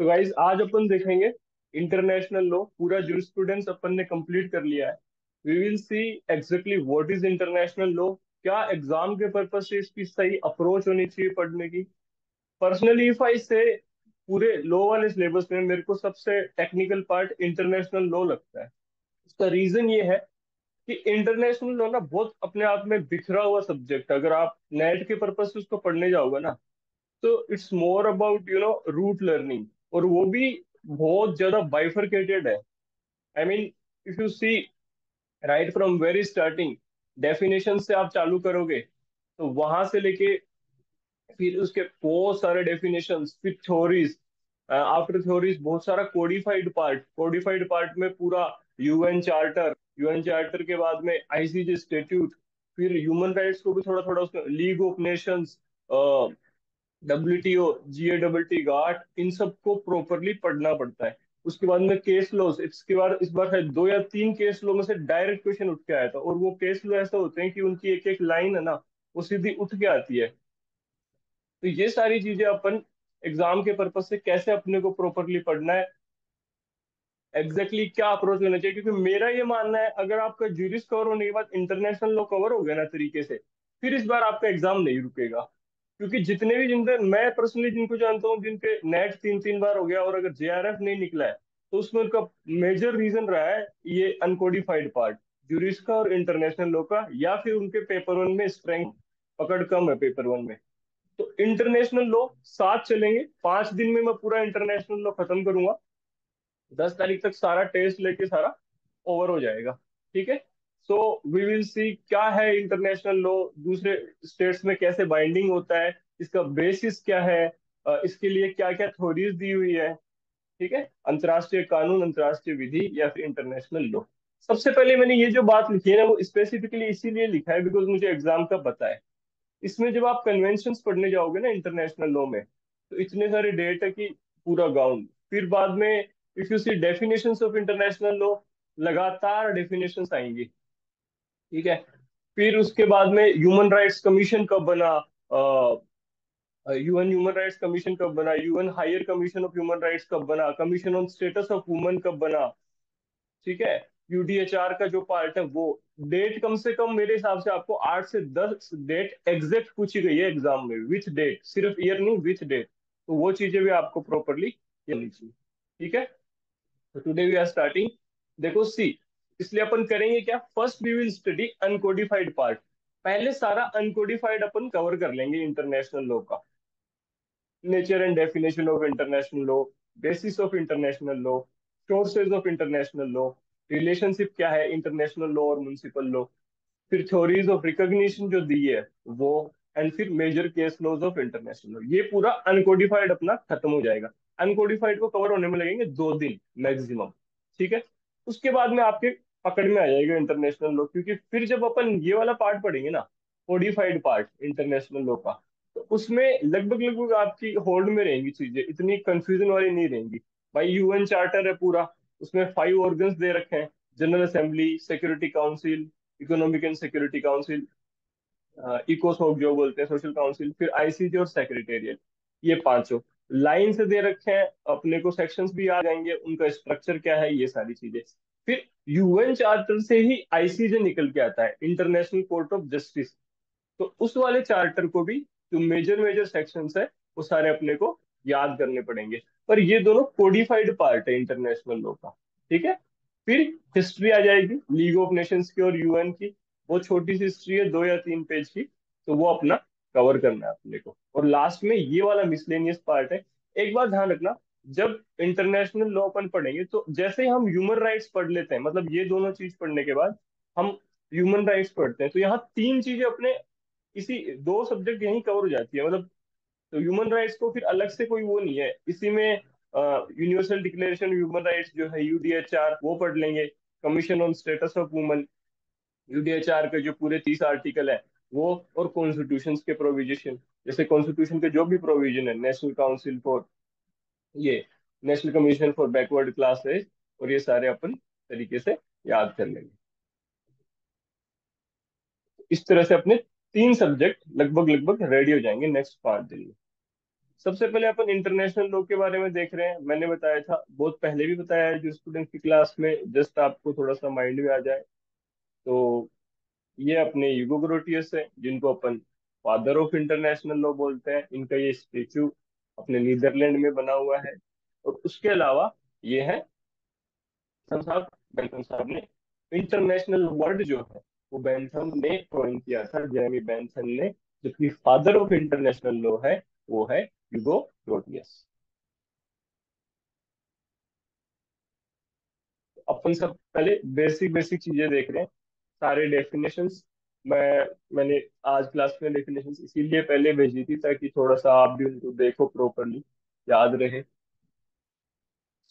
तो गाइज आज अपन देखेंगे इंटरनेशनल लॉ। पूरा जूरिस्प्रूडेंस अपन ने कंप्लीट कर लिया है। We will see exactly what is international law, क्या एग्जाम के पर्पज से इसकी सही अप्रोच होनी चाहिए पढ़ने की। पर्सनली इफ आई से पूरे लॉ वाले सिलेबस में मेरे को सबसे टेक्निकल पार्ट इंटरनेशनल लॉ लगता है। इसका रीजन ये है कि इंटरनेशनल लॉ ना बहुत अपने आप में बिखरा हुआ सब्जेक्ट है। अगर आप नेट के पर्पज से उसको पढ़ने जाओगे ना, तो it's more about rote learning, और वो भी बहुत ज्यादा बाइफरकेटेड है। I mean, if you see right from very starting, definition से आप चालू करोगे तो वहां से लेके फिर उसके बहुत सारे डेफिनेशंस, फिर थ्योरीज, आफ्टर थ्योरीज बहुत सारा कोडिफाइड पार्ट में पूरा यूएन चार्टर के बाद में आईसीजे स्टेट्यूट, फिर ह्यूमन राइट्स को भी थोड़ा थोड़ा उसमें लीग ऑफ नेशंस, डब्ल्यूटीओ, जीए गाट, इन सबको प्रॉपरली पढ़ना पड़ता है। उसके बाद में केस लॉज, इसके बाद इस बार है दो या तीन केस लॉ में से डायरेक्ट क्वेश्चन उठ के आया था, और वो केस लॉ ऐसे होते हैं कि उनकी एक एक लाइन है ना, वो सीधी उठ के आती है। तो ये सारी चीजें अपन एग्जाम के पर्पज से कैसे अपने को प्रॉपरली पढ़ना है, क्या अप्रोच लेना चाहिए। क्योंकि मेरा ये मानना है, अगर आपका ज्यूरिस कवर होने के बाद इंटरनेशनल लॉ कवर हो गया ना तरीके से, फिर इस बार आपका एग्जाम नहीं रुकेगा। क्योंकि जितने भी जिनके मैं पर्सनली जिनको जानता हूँ, जिनके नेट तीन तीन बार हो गया और अगर जेआरएफ नहीं निकला है, तो उसमें उनका मेजर रीजन रहा है ये अनकोडिफाइड पार्ट, ज्यूरिस का और इंटरनेशनल लॉ का, या फिर उनके पेपर वन में स्ट्रेंथ पकड़ कम है पेपर वन में। तो इंटरनेशनल लॉ साथ चलेंगे, 5 दिन में मैं पूरा इंटरनेशनल लॉ खत्म करूंगा। 10 तारीख तक सारा टेस्ट लेके सारा ओवर हो जाएगा। ठीक है। सो वी विल सी क्या है इंटरनेशनल लॉ, दूसरे स्टेट्स में कैसे बाइंडिंग होता है, इसका बेसिस क्या है, इसके लिए क्या क्या थ्योरीज दी हुई है। ठीक है, अंतर्राष्ट्रीय कानून, अंतर्राष्ट्रीय विधि या फिर इंटरनेशनल लॉ। सबसे पहले मैंने ये जो बात लिखी है ना, वो स्पेसिफिकली इसीलिए लिखा है बिकॉज मुझे एग्जाम का पता है। इसमें जब आप कन्वेंशंस पढ़ने जाओगे ना इंटरनेशनल लॉ में, तो इतने सारे डेट है कि पूरा गाउंड। फिर बाद में if you see definitions of international law, लगातार डेफिनेशंस आएंगी। ठीक है। फिर उसके बाद में ह्यूमन राइट्स कमीशन कब बना, यूएन ह्यूमन राइट्स कमीशन कब बना, UN higher commission of human rights कब बना, commission on status of woman कब बना। ठीक है। यूडीएचआर का जो पार्ट है वो, डेट कम से कम मेरे हिसाब से आपको 8 से 10 डेट एग्जैक्ट पूछी गई है एग्जाम में, विथ डेट, सिर्फ ईयर नहीं, विथ डेट। तो वो चीजें भी आपको प्रॉपरली करनी चाहिए। ठीक है। तो टुडे वी आर स्टार्टिंग। देखो सी, इसलिए अपन करेंगे क्या, first we will study uncodified part. पहले सारा अनकोडिफाइड अपन कवर कर लेंगे इंटरनेशनल लॉ का। Nature and definition of international law, basis of international law, sources of international law, relationship क्या है इंटरनेशनल लॉ और म्युनिसिपल लॉ, फिर थ्योरीज ऑफ रिकॉग्निशन जो दी है वो, एंड फिर major case laws of international law. ये पूरा अनकोडिफाइड अपना खत्म हो जाएगा। अनकोडिफाइड को कवर होने में लगेंगे 2 दिन मैक्सिमम। ठीक है। उसके बाद में आपके पकड़ में आ जाएगा इंटरनेशनल लॉ, क्योंकि फिर जब अपन ये वाला पार्ट पढ़ेंगे ना, कोडिफाइड पार्ट इंटरनेशनल लॉ का, तो उसमें लगभग लगभग आपकी होल्ड में रहेंगी चीजें, इतनी कंफ्यूजन वाली नहीं रहेंगी। भाई यूएन चार्टर है पूरा, उसमें 5 ऑर्गन्स दे रखे हैं, General Assembly, Security Council, Economic and Security Council, इकोसोक जो बोलते हैं, सोशल काउंसिल, फिर आईसीजे और सेक्रेटेरिएट। ये पांचों लाइन से दे रखे हैं, अपने को सेक्शंस भी आ जाएंगे, उनका स्ट्रक्चर क्या है, ये सारी चीजें। फिर यूएन चार्टर से ही आईसीजे निकल के आता है, इंटरनेशनल कोर्ट ऑफ जस्टिस। तो उस वाले चार्टर को भी, जो मेजर मेजर सेक्शंस है, वो सारे अपने को याद करने पड़ेंगे। पर ये दोनों कोडिफाइड पार्ट है इंटरनेशनल लॉ का। ठीक है। फिर हिस्ट्री आ जाएगी लीग ऑफ नेशंस की और यूएन की। वो छोटी सी हिस्ट्री है, 2 या 3 पेज की, तो वो अपना कवर करना है अपने को। और लास्ट में ये वाला मिसलेनियस पार्ट है। एक बात ध्यान रखना, जब इंटरनेशनल लॉ अपन पढ़ेंगे, तो जैसे ही हम ह्यूमन राइट्स पढ़ लेते हैं, मतलब ये दोनों चीज पढ़ने के बाद हम ह्यूमन राइट्स पढ़ते हैं, तो यहाँ तीन चीजें अपने इसी, 2 सब्जेक्ट यहीं कवर हो जाती है मतलब। तो ह्यूमन राइट्स को फिर अलग से कोई वो नहीं है इसी में। यूनिवर्सल डिक्लेरेशन ह्यूमन राइट्स जो है यूडीएचआर, वो पढ़ लेंगे। Commission on status of woman, UDHR के जो पूरे 30 आर्टिकल है वो, और कॉन्स्टिट्यूशन के प्रोविजन, जैसे कॉन्स्टिट्यूशन के जो भी प्रोविजन है, नेशनल काउंसिल फॉर, ये national commission for backward classes, और ये सारे अपन तरीके से याद कर लेंगे। इस तरह से अपने 3 सब्जेक्ट लगभग लगभग रेडी हो जाएंगे नेक्स्ट 5 दिन में। सबसे पहले अपन इंटरनेशनल लॉ के बारे में देख रहे हैं। मैंने बताया था, बहुत पहले भी बताया है जो स्टूडेंट की क्लास में, जस्ट आपको थोड़ा सा माइंड में आ जाए। तो ये अपने यूगो ग्रोटियस है, जिनको अपन फादर ऑफ इंटरनेशनल लॉ बोलते हैं। इनका ये स्टेचू अपने नीदरलैंड में बना हुआ है। और उसके अलावा ये है साहब, बेंथम साहब ने इंटरनेशनल वर्ड जो है वो बेंथम ने कॉइन किया था, जेरेमी बेंथम ने। जबकि फादर ऑफ इंटरनेशनल लॉ है वो है यूगो ग्रोटियस। अपन सब पहले बेसिक बेसिक चीजें देख रहे हैं, सारे डेफिनेशंस। मैंने आज क्लास में डेफिनेशंस इसीलिए पहले भेजी थी ताकि थोड़ा सा आप भी उनको देखो प्रॉपरली, याद रहे।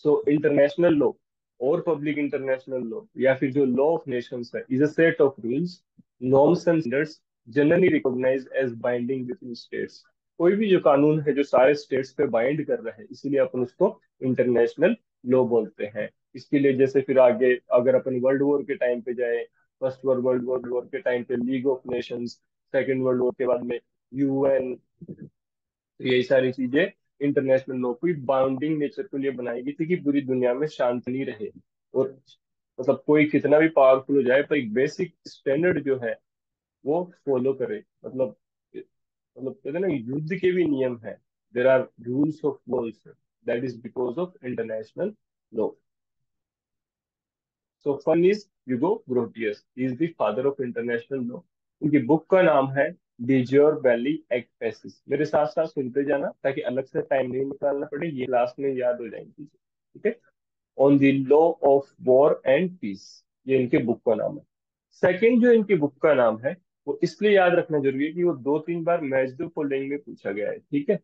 सो इंटरनेशनल लॉ और पब्लिक इंटरनेशनल लॉ या फिर जो लॉ ऑफ नेशंस है, is a set of rules, norms and standards generally recognised as binding within states. कोई भी जो कानून है जो सारे स्टेट्स पे बाइंड कर रहे हैं, इसीलिए अपन उसको इंटरनेशनल लॉ बोलते हैं। इसके लिए जैसे फिर आगे अगर अपन वर्ल्ड वॉर के टाइम पे जाए, फर्स्ट वर्ल्ड वॉर के टाइम पे league of Nations, second world war के बाद में यूएन, यही सारी चीजें इंटरनेशनल लॉ की बाउंडिंग नेचर के लिए बनाई गई थी कि पूरी दुनिया में शांति रहे। और मतलब कोई कितना भी पावरफुल हो जाए पर एक बेसिक स्टैंडर्ड जो है वो फॉलो करे। मतलब कहते हैं ना, युद्ध के भी नियम है, there are rules of wars, that is because of international law. So fun is Hugo Grotius, is the father of international law. उनकी बुक का नाम है डिजोर वैली एक्ट। मेरे साथ साथ सुनते जाना ताकि अलग से टाइम नहीं निकालना पड़े, ये लास्ट में याद हो जाएंगी, ठीक है। On the law of war and peace, ये इनके बुक का नाम है। सेकंड जो इनकी बुक का नाम है वो इसलिए याद रखना जरूरी है कि वो दो तीन बार मैच द फॉलोइंग में पूछा गया है, ठीक है।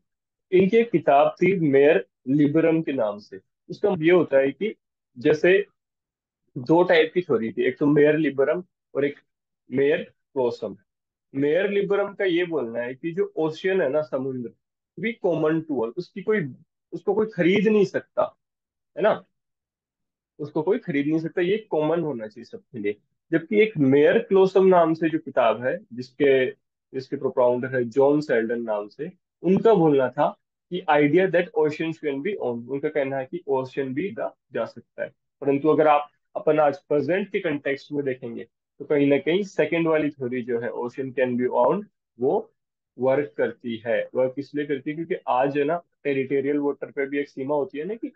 इनकी एक किताब थी मेयर लिबरम के नाम से। उसका मतलब ये होता है कि जैसे दो टाइप की थ्योरी थी, एक तो मेयर लिबरम और एक मेयर क्लोसम। मेयर लिबरम का ये बोलना है कि जो ओशियन है ना, समुद्र, भी कॉमन टू ऑल, उसको कोई खरीद नहीं सकता, है ना। उसको कोई खरीद नहीं सकता, ये कॉमन होना चाहिए सबके लिए। जबकि एक मेयर क्लोसम नाम से जो किताब है, जिसके जिसके प्रोपाउंडर है जॉन सेल्डन नाम से, उनका बोलना था कि idea that ocean can be own, उनका कहना है कि ओशियन भी जा सकता है। परंतु अगर आप अपन आज प्रेजेंट के कंटेक्स्ट में देखेंगे तो कहीं ना कहीं सेकंड वाली थ्योरी जो है ओशियन कैन बी ओन, वो वर्क करती है। वर्क इसलिए करती है क्योंकि आज है ना, टेरिटोरियल वाटर पे भी एक सीमा होती है ना, कि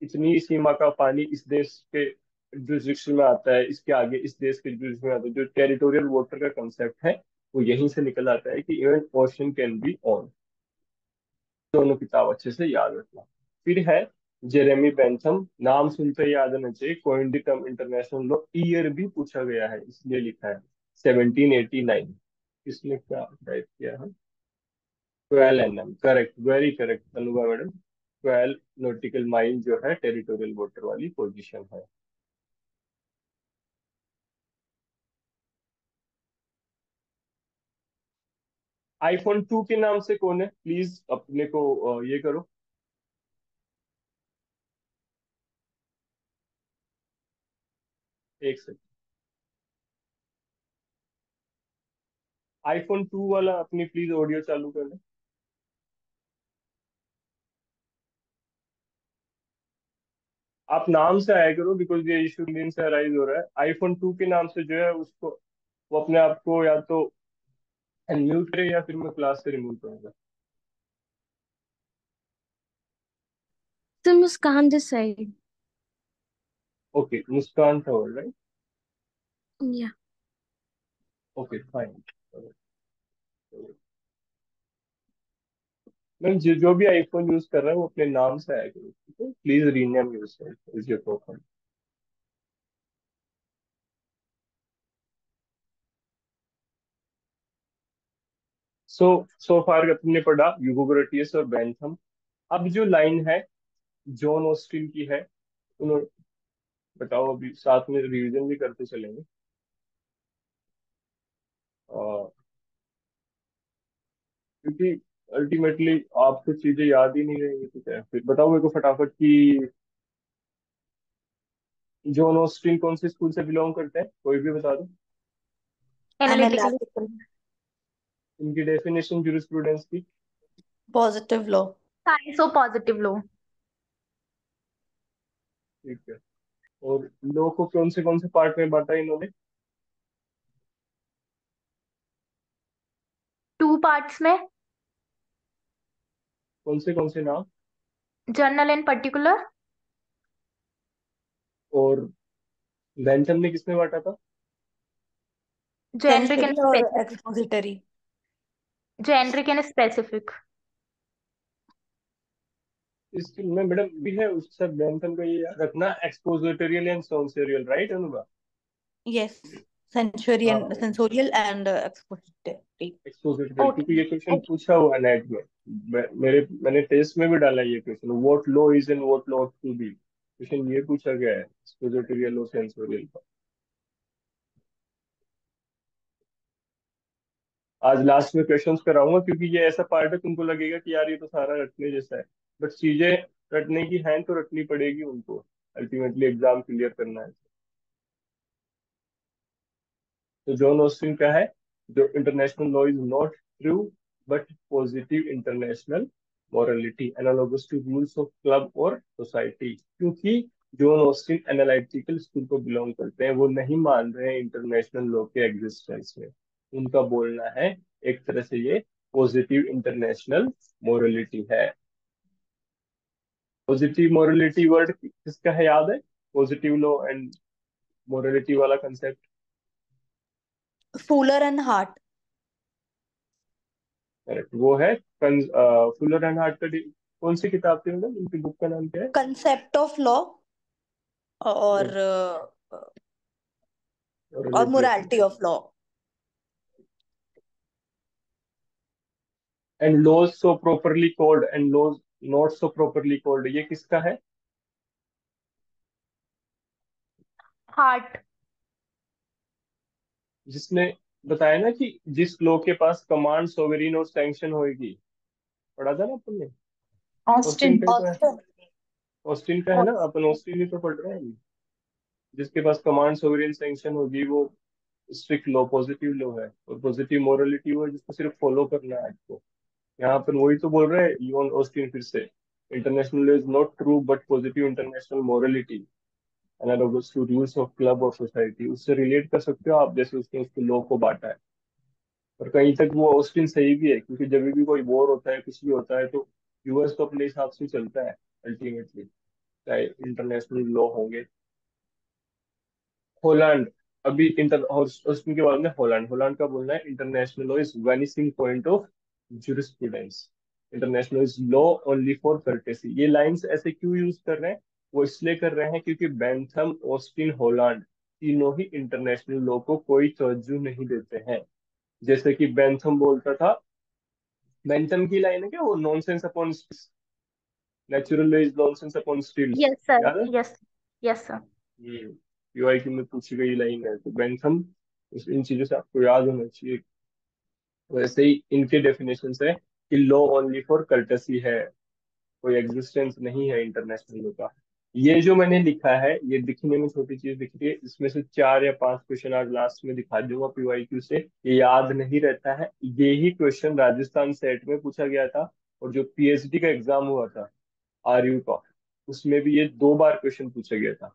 इतनी सीमा का पानी इस देश के जुरिस्डिक्शन में आता है, इसके आगे इस देश के जुरिस्डिक्शन में आता है। जो टेरिटोरियल वाटर का कंसेप्ट है वो यहीं से निकल आता है कि even ocean can be on. दोनों किताब अच्छे से याद रखना। फिर है जेरेमी बेंथम, नाम सुनते ही याद आना चाहिए। Coined the term international law, year भी पूछा गया है इसलिए लिखा है 1789। इसने क्या टाइप किया है? 12 nm, correct, very correct Anuga madam. 12 nautical mile जो है टेरिटोरियल वाटर वाली पोजीशन है। आईफोन 2 के नाम से कौन है, प्लीज अपने को ये करो। एक सेकंड। आईफोन 2 वाला अपनी प्लीज ऑडियो चालू कर ले। आप नाम से आया करो, बिकॉज ये इशू दिन से अराइज हो रहा है। आईफोन 2 के नाम से जो है उसको, वो अपने आप को या तो अनम्यूट करे या फिर मैं क्लास से रिमूव करूंगा। तो मुस्कान दिस साइड। ओके, मुस्कान था, राइट। या ओके फाइन। मैम जो भी आईफोन यूज कर रहा है वो अपने नाम से आया करो, ठीक है। Please rename your is your profile. So so far तुमने पढ़ा यूगोग्रटियस और बेंथम। अब जो लाइन है जॉन ऑस्टिन की है, उन्होंने, बताओ, अभी साथ में रिवीजन भी करते चलेंगे। क्योंकि अल्टीमेटली आपको चीजें याद ही नहीं रहेंगी तो क्या, फिर बताओ मेरे को फटाफट कि जॉन ऑस्टिन कौन से स्कूल से बिलोंग करते हैं, कोई भी बता दो। एनालिटिकल। एनालिटिकल। इनकी डेफिनेशन जूरिस्प्रूडेंस की। Positive law. Science of positive law. ठीक है। और लॉ को कौन से पार्ट में बांटा है इन्होंने? 2 पार्ट्स में। कौन से नाम? General and particular. और बेंथम ने किसमें बांटा था? जेनरिक एंड सेंचुरी और specific. Expository. Generic and specific. इसकी में मैडम भी है उसका बेंथम का, ये याद रखना, एक्सपोजिटोरियल एंड सेंसोरियल, राइट अनुभव? यस। सेंचुरियन हाँ, सेंसोरियल एंड एक्सपोजिटरी। एक्सपोजिटोरियल, ओके। क्योंकि ये क्वेश्चन ओके। पूछा हुआ है नेट में। मैंने टेस्ट में भी डाला ये question, what law is and what law to be, question ये पूछा गया है एक्सपोजिटोरियल और सेंसोरियल का। आज लास्ट में क्वेश्चंस कराऊंगा, क्योंकि ये ऐसा पार्ट है तुमको लगेगा कि यार ये तो सारा रटने जैसा है, बट चीजें रटने की हैं तो रटनी पड़ेगी उनको, अल्टीमेटली एग्जाम क्लियर करना है। तो जॉन ऑस्टिन क्या है? जो international law is not true but positive international morality analogous to rules of club or society, क्योंकि जॉन ऑस्टिन एनालिटिकल स्कूल को बिलोंग करते हैं, वो नहीं मान रहे हैं इंटरनेशनल लॉ के एग्जिस्टेंस में। उनका बोलना है एक तरह से ये पॉजिटिव इंटरनेशनल मॉरलिटी है। पॉजिटिव मॉरलिटी वर्ड किसका है याद है? पॉजिटिव लॉ एंड मॉरलिटी वाला concept. Fuller and Hart. Correct, वो है फुलर एंड हार्ट का कौन सी किताब थी मतलब, उनकी बुक का नाम क्या है? कंसेप्ट ऑफ लॉ और और morality of morality of law. And laws so properly code and laws not so properly code, ये किसका है? हार्ट। जिसने बताया ना कि जिस लॉ के पास कमांड सोवरेन और सैंक्शन होगी, पढ़ा था ना अपन ने? Austin Austin. का ही तो है। ऑस्टिन। ऑस्टिन का है ना, अपन ऑस्टिन ही तो पढ़ रहे हैं अभी। जिसके पास कमांड सोवरेन सैंक्शन होगी वो स्ट्रिक्ट लॉ पॉजिटिव लॉ है, और पॉजिटिव मोरलिटी वो है जिसको सिर्फ फॉलो करना है आपको। यहाँ पर वही तो बोल रहे हैं लियोन ऑस्टिन फिर से, international law is not true but positive international morality analogous to rules of club or society, उससे रिलेट कर सकते हो आप, जैसे उसने उसके लॉ को बांटा है। और कहीं तक वो ऑस्टिन सही भी है, क्योंकि जब भी कोई वॉर होता है कुछ भी होता है तो यूएस तो अपने हिसाब से चलता है अल्टीमेटली, चाहे इंटरनेशनल लॉ होंगे। हॉलैंड, अभी इंटर और उसके बाद में हॉलैंड, हॉलैंड का बोलना है international law is vanishing point of jurisprudence, international is law only for courtesy. ये लाइंस ऐसे क्यों यूज कर रहे हैं? वो इसलिए कर रहे हैं क्योंकि बेंथम, ऑस्टिन, हॉलैंड तीनों ही इंटरनेशनल लॉ को कोई तवज्जो नहीं देते हैं। जैसे कि बेंथम बोलता था, बेंथम की लाइन है क्या वो, nonsense upon natural law is nonsense upon stilts, yes sir. याद है? यस। Yes sir. पीवाईक्यू में पूछी गई लाइन है, तो बेंथम, इन चीजों से आपको याद होना चाहिए। वैसे ही इनके डेफिनेशन है कि लॉ ओनली फॉर कर्टसी है, कोई एग्जिस्टेंस नहीं है इंटरनेशनल लॉ का। ये जो मैंने लिखा है ये दिखने में छोटी चीज दिख रही है, इसमें से 4 या 5 क्वेश्चन आज लास्ट में दिखा दूंगा पीवाईक्यू से, ये याद नहीं रहता है। ये ही क्वेश्चन राजस्थान सेट में पूछा गया था, और जो पीएचडी का एग्जाम हुआ था आरयू का, उसमें भी ये 2 बार क्वेश्चन पूछा गया था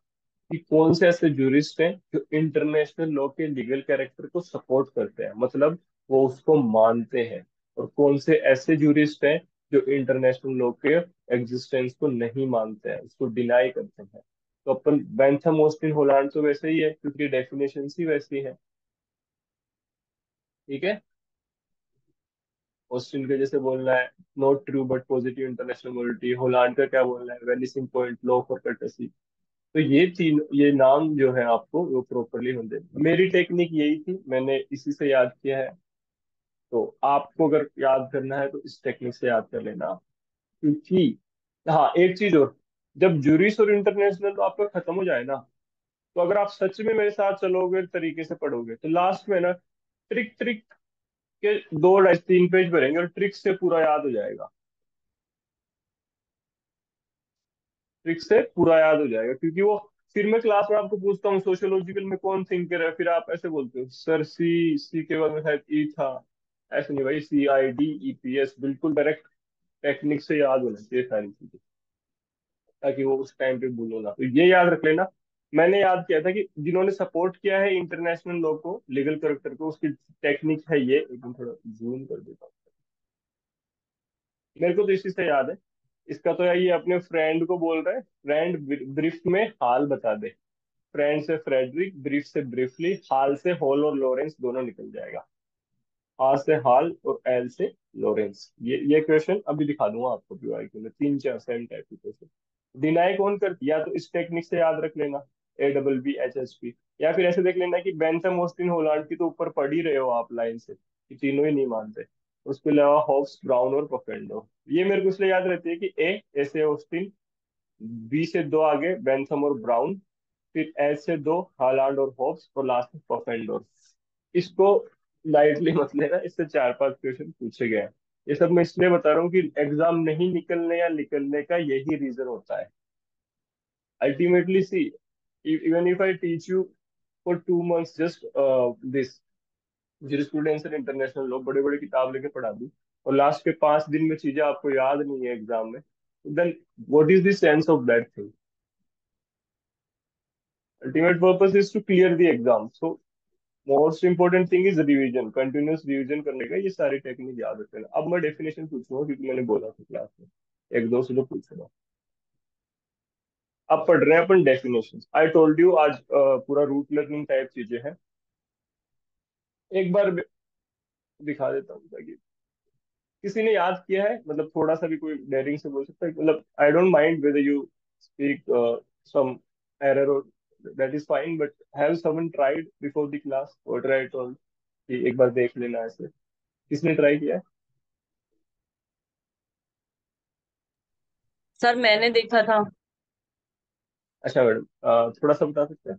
कि कौन से ऐसे जूरिस्ट हैं जो इंटरनेशनल लॉ के लीगल कैरेक्टर को सपोर्ट करते हैं, मतलब वो उसको मानते हैं, और कौन से ऐसे जूरिस्ट हैं जो इंटरनेशनल लॉ के एग्जिस्टेंस को नहीं मानते हैं, उसको डिनाई करते हैं। तो अपन बेंथम, ऑस्टिन, होलांड तो वैसे ही है, क्योंकि डेफिनेशन ही वैसी है। ठीक है। ऑस्टिन के जैसे बोलना है not true but positive international mobility, Holland का क्या बोलना है, vanishing point, law for courtesy. तो ये नाम जो है आपको वो प्रॉपरली होते हैं। मेरी टेक्निक यही थी, मैंने इसी से याद किया है। तो आपको अगर याद करना है तो इस टेक्निक से याद कर लेना, क्योंकि हाँ एक चीज और, जब जूरिस और इंटरनेशनल तो आपका खत्म हो जाए ना, तो अगर आप सच में मेरे साथ चलोगे, तरीके से पढ़ोगे, तो लास्ट में ना ट्रिक ट्रिक के 2 2.5 3 पेज भरेंगे और ट्रिक से पूरा याद हो जाएगा, ट्रिक से पूरा याद हो जाएगा। क्योंकि वो फिर मैं क्लास में आपको पूछता हूँ सोशियोलॉजिकल में कौन थिंकर है, फिर आप ऐसे बोलते हो सर सी, सी के बाद में शायद ई था। ऐसे नहीं भाई, CIDEPS बिल्कुल डायरेक्ट टेक्निक से याद होना चाहिए सारी चीजें, ताकि वो उस टाइम पे भूलो ना। तो ये याद रख लेना। मैंने याद किया था कि जिन्होंने सपोर्ट किया है इंटरनेशनल लॉ को, लीगल करेक्टर को, उसकी टेक्निक है ये। एक मिनट, थोड़ा जूम कर देता हूँ। मेरे को तो इसी से याद है। इसका तो यार ये अपने फ्रेंड को बोल रहा है, फ्रेंड ब्रीफ में हाल बता दे। फ्रेंड से फ्रेडरिक, ब्रीफ से ब्रीफली, हाल से हॉल और लॉरेंस दोनों निकल जाएगा। हाल से हाल और एल से लॉरेंस। ये क्वेश्चन अभी दिखा दूंगा आपको पीवाईक्यू में, 3-4 सेम टाइप के क्वेश्चन। डिनाई कौन करती, या तो इस टेक्निक से याद रख लेना, ABBHSP, या फिर ऐसे देख लेना कि बेंथम ऑस्टिन होलांड की तो ऊपर पढ़ ही रहे हो आप लाइन से कि तीनों ही नहीं मानते। उसके अलावा हॉब्स, ब्राउन और पफेंडो। ये मेरे को इसलिए याद रहती है कि ए से ऑस्टिन, बी से दो आगे बेंथम और ब्राउन, फिर एच से दो हालांड और हॉब्स, और लास्ट में पफेंडोर। इसको लाइटली मत लेना, इससे 4-5 क्वेश्चन पूछे गए हैं। ये सब मैं इसलिए बता रहा हूँ कि एग्जाम नहीं निकलने या निकलने का यही रीजन होता है। Ultimately see, even if I teach you for 2 months just this jurisprudence and international law, बड़े बड़े किताब लेके पढ़ा दूं, और लास्ट के 5 दिन में चीजें आपको याद नहीं है एग्जाम में, then what is the sense of that thing? Ultimate purpose is to clear the exam. So most important thing is revision, continuous revision करने का। ये सारी टेक्निक याद रखना। अब मैं डेफिनेशन पूछूंगा क्योंकि मैंने बोला था क्लास में एक दो से तो पूछूंगा। अब पढ़ रहे हैं अपन डेफिनेशन। आई टोल्ड यू आज पूरा रूट लर्निंग टाइप चीजें हैं। एक बार दिखा देता हूँ ताकि किसी ने याद किया है, मतलब थोड़ा सा भी कोई डेयरिंग से बोल सकता है, मतलब I don't mind whether you speak some error और that is fine, but have someone tried before the class what I told, कि एक बार देख लेना ऐसे। किसने ट्राई किया है? सर मैंने देखा था। अच्छा मैडम, थोड़ा सा बता सकते हैं?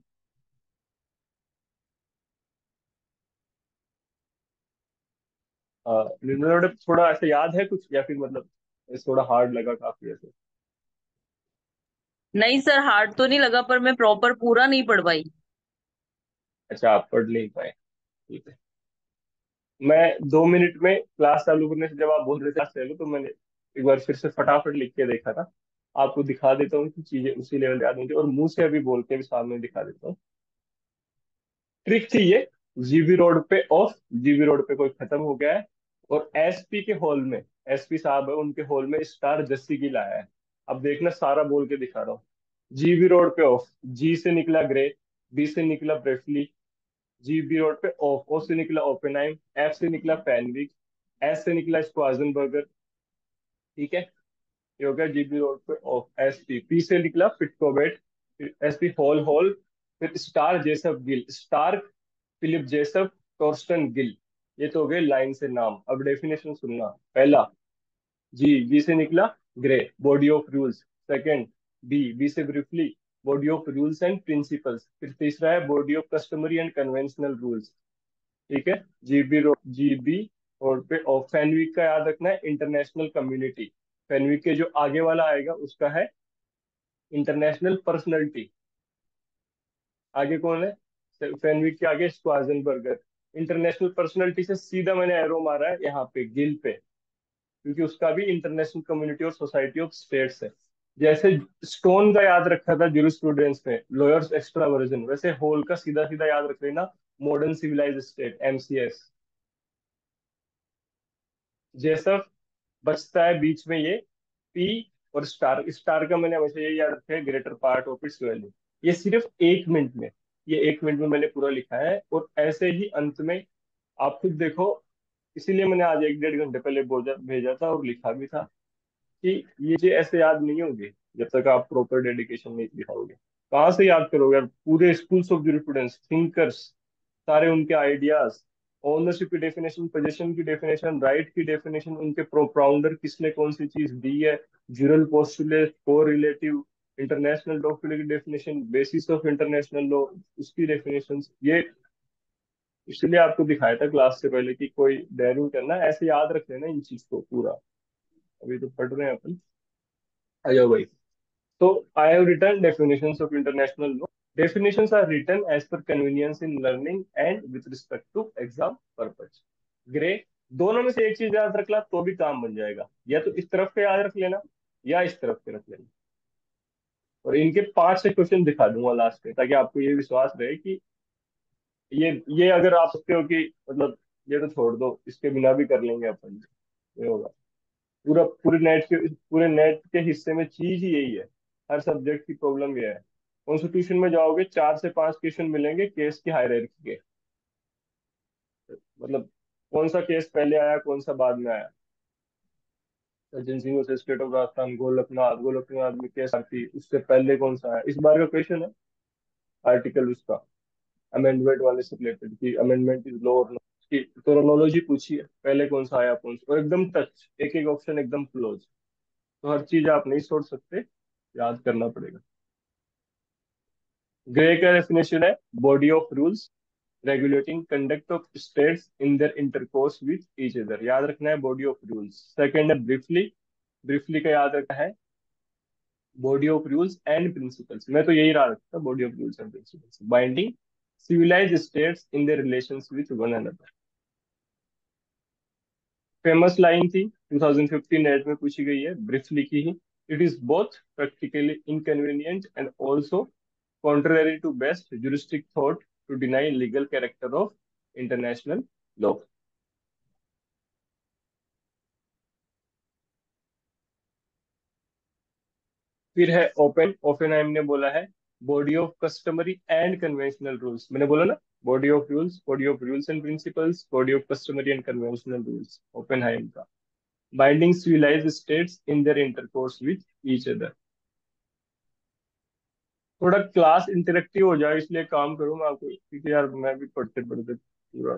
निर्मला मैडम, थोड़ा ऐसे याद है कुछ, या फिर मतलब थोड़ा हार्ड लगा काफी ऐसे? नहीं सर, हार्ड तो नहीं लगा, पर मैं प्रॉपर पूरा नहीं पढ़ पाई। अच्छा, आप पढ़ नहीं पाए, ठीक है। मैं 2 मिनट में क्लास चालू करने से, जब आप बोल रहे थे क्लास चालू, तो मैंने एक बार फिर से फटाफट लिख के देखा था। आपको दिखा देता हूँ कि चीजें उसी लेवल याद होंगी, और मुंह से अभी बोल के भी सामने दिखा देता हूँ। ट्रिक थी ये। जीबी रोड पे ऑफ, जीबी रोड पे कोई खत्म हो गया है, और एसपी के हॉल में, एसपी साहब है उनके हॉल में स्टार जस्सी गिल आया है। अब देखना, सारा बोल के दिखा रहा हूँ। जीबी रोड पे ऑफ, जी से निकला ग्रे, बी से निकला ब्रेफली, जीबी रोड पे ऑफ, ओ से निकला ओपेनहाइम, एफ से निकला फैनविक, एस से निकला स्क्वाजनबर्गर। ठीक है, ये हो गया जीबी रोड पे ऑफ। एस पी, पी से निकला पिटकोवेट, फिर एस पी हॉल हॉल, फिर Starke Joseph Gill, Starke Philip Joseph Torsten Gill. ये तो हो गए लाइन से नाम। अब डेफिनेशन सुनना। पहला, जी से निकला Grey, body of rules. Second, B से Brierly, body of rules and principles. फिर तीसरा है body of customary and conventional rules. ठीक है, जीबी रोड पे। और फेनविक का याद रखना है, इंटरनेशनल कम्युनिटी। फेनविक के जो आगे वाला आएगा उसका है इंटरनेशनल पर्सनैलिटी। आगे कौन है? फेनविक के आगे स्क्वाजनबर्गर। इंटरनेशनल पर्सनैलिटी से सीधा मैंने एरो मारा है यहाँ पे गिल पे, क्योंकि उसका भी इंटरनेशनल कम्युनिटी और सोसाइटी ऑफ स्टेट्स है। जैसे स्टोन का याद रखा था जूरिस्प्रूडेंस में, लॉयर्स एक्स्ट्रा वर्जन, वैसे होल का सीधा सीधा याद रख लेना, मॉडर्न सिविलाइज स्टेट, MCS। जैसा बचता है बीच में ये पी और स्टार। स्टार का मैंने हमेशा ये याद रखा है, greater part of its value. ये सिर्फ 1 मिनट में, ये 1 मिनट में मैंने पूरा लिखा है, और ऐसे ही अंत में आप खुद देखो। इसीलिए मैंने आज 1-1.5 घंटे पहले भेजा था और लिखा भी था कि ये चीज ऐसे याद नहीं होगी जब तक आप प्रॉपर डेडिकेशन नहीं दिखाओगे। कहाँ से याद करोगे यार? पूरे स्कूल्स ऑफ जूरिस्प्रूडेंस, थिंकर्स, सारे उनके आइडियाज, ओनरशिप की डेफिनेशन, पोजीशन की डेफिनेशन, राइट की डेफिनेशन, उनके प्रोपाउंडर किसने कौन सी चीज दी है, ज्यूरल पोस्टुलेट, को रिलेटिव, इंटरनेशनल डॉक्यूमेंट की definition, basis of international law, उसकी डेफिनेशन। ये इसलिए आपको दिखाया था क्लास से पहले कि कोई डेयरिंग करना, ऐसे याद रख लेना इन चीज को पूरा। अभी तो पढ़ रहे हैं अपन। आ जाओ भाई। So I have written definitions of international law. Definitions are written as per convenience in learning and with respect to exam purpose. Gray, दोनों में से एक चीज याद रख ला तो भी काम बन जाएगा, या तो इस तरफ के याद रख लेना या इस तरफ के रख लेना। और इनके 5 से क्वेश्चन दिखा दूंगा लास्ट में, ताकि आपको ये विश्वास रहे कि ये अगर आप सोचते हो कि मतलब ये तो छोड़ दो, इसके बिना भी कर लेंगे अपन, ये होगा। पूरे नेट के हिस्से में चीज ही यही है, हर सब्जेक्ट की प्रॉब्लम ये है। कॉन्स्टिट्यूशन में जाओगे 4 से 5 क्वेश्चन मिलेंगे केस की हायरार्की के, मतलब कौन सा केस पहले आया कौन सा बाद में आया। Sajjan Singh versus state of Rajasthan, Golaknath में केस आती, उससे पहले कौन सा आया, इस बार का क्वेश्चन है आर्टिकल उसका, अमेंडमेंट वाले से रिलेटेड कि अमेंडमेंट इज लॉ और नॉट, की टर्मिनोलॉजी पूछी है, पहले कौन सा आया कौन सा, और एकदम टच, एक एक ऑप्शन एकदम क्लोज। तो हर चीज आप नहीं सोच सकते, याद करना पड़ेगा। ग्रे का डेफिनेशन है body of rules regulating conduct of states in their intercourse with each other, याद रखना है बॉडी ऑफ रूल्स। सेकंड है ब्रीफली, ब्रीफली का याद रखना है body of rules and principles, मैं तो यही याद रखता body of rules and principles, binding civilized states in their relations with one another। Famous line थी 2015 नेट में पूछी गई है, ब्रीफली की ही, it is both practically inconvenient and also contrary to best juristic thought to deny legal character of international law। फिर है open, Oppenheim ने बोला है body of customary and conventional rules, मैंने बोला ना body of rules and principles, body of customary and conventional rules, Oppenheim का। Binding civilised states in their intercourse with each other. थोड़ा क्लास इंटरेक्टिव हो जाए इसलिए काम करूँ मैं आपको, क्योंकि यार मैं भी पढ़ते पढ़ते पूरा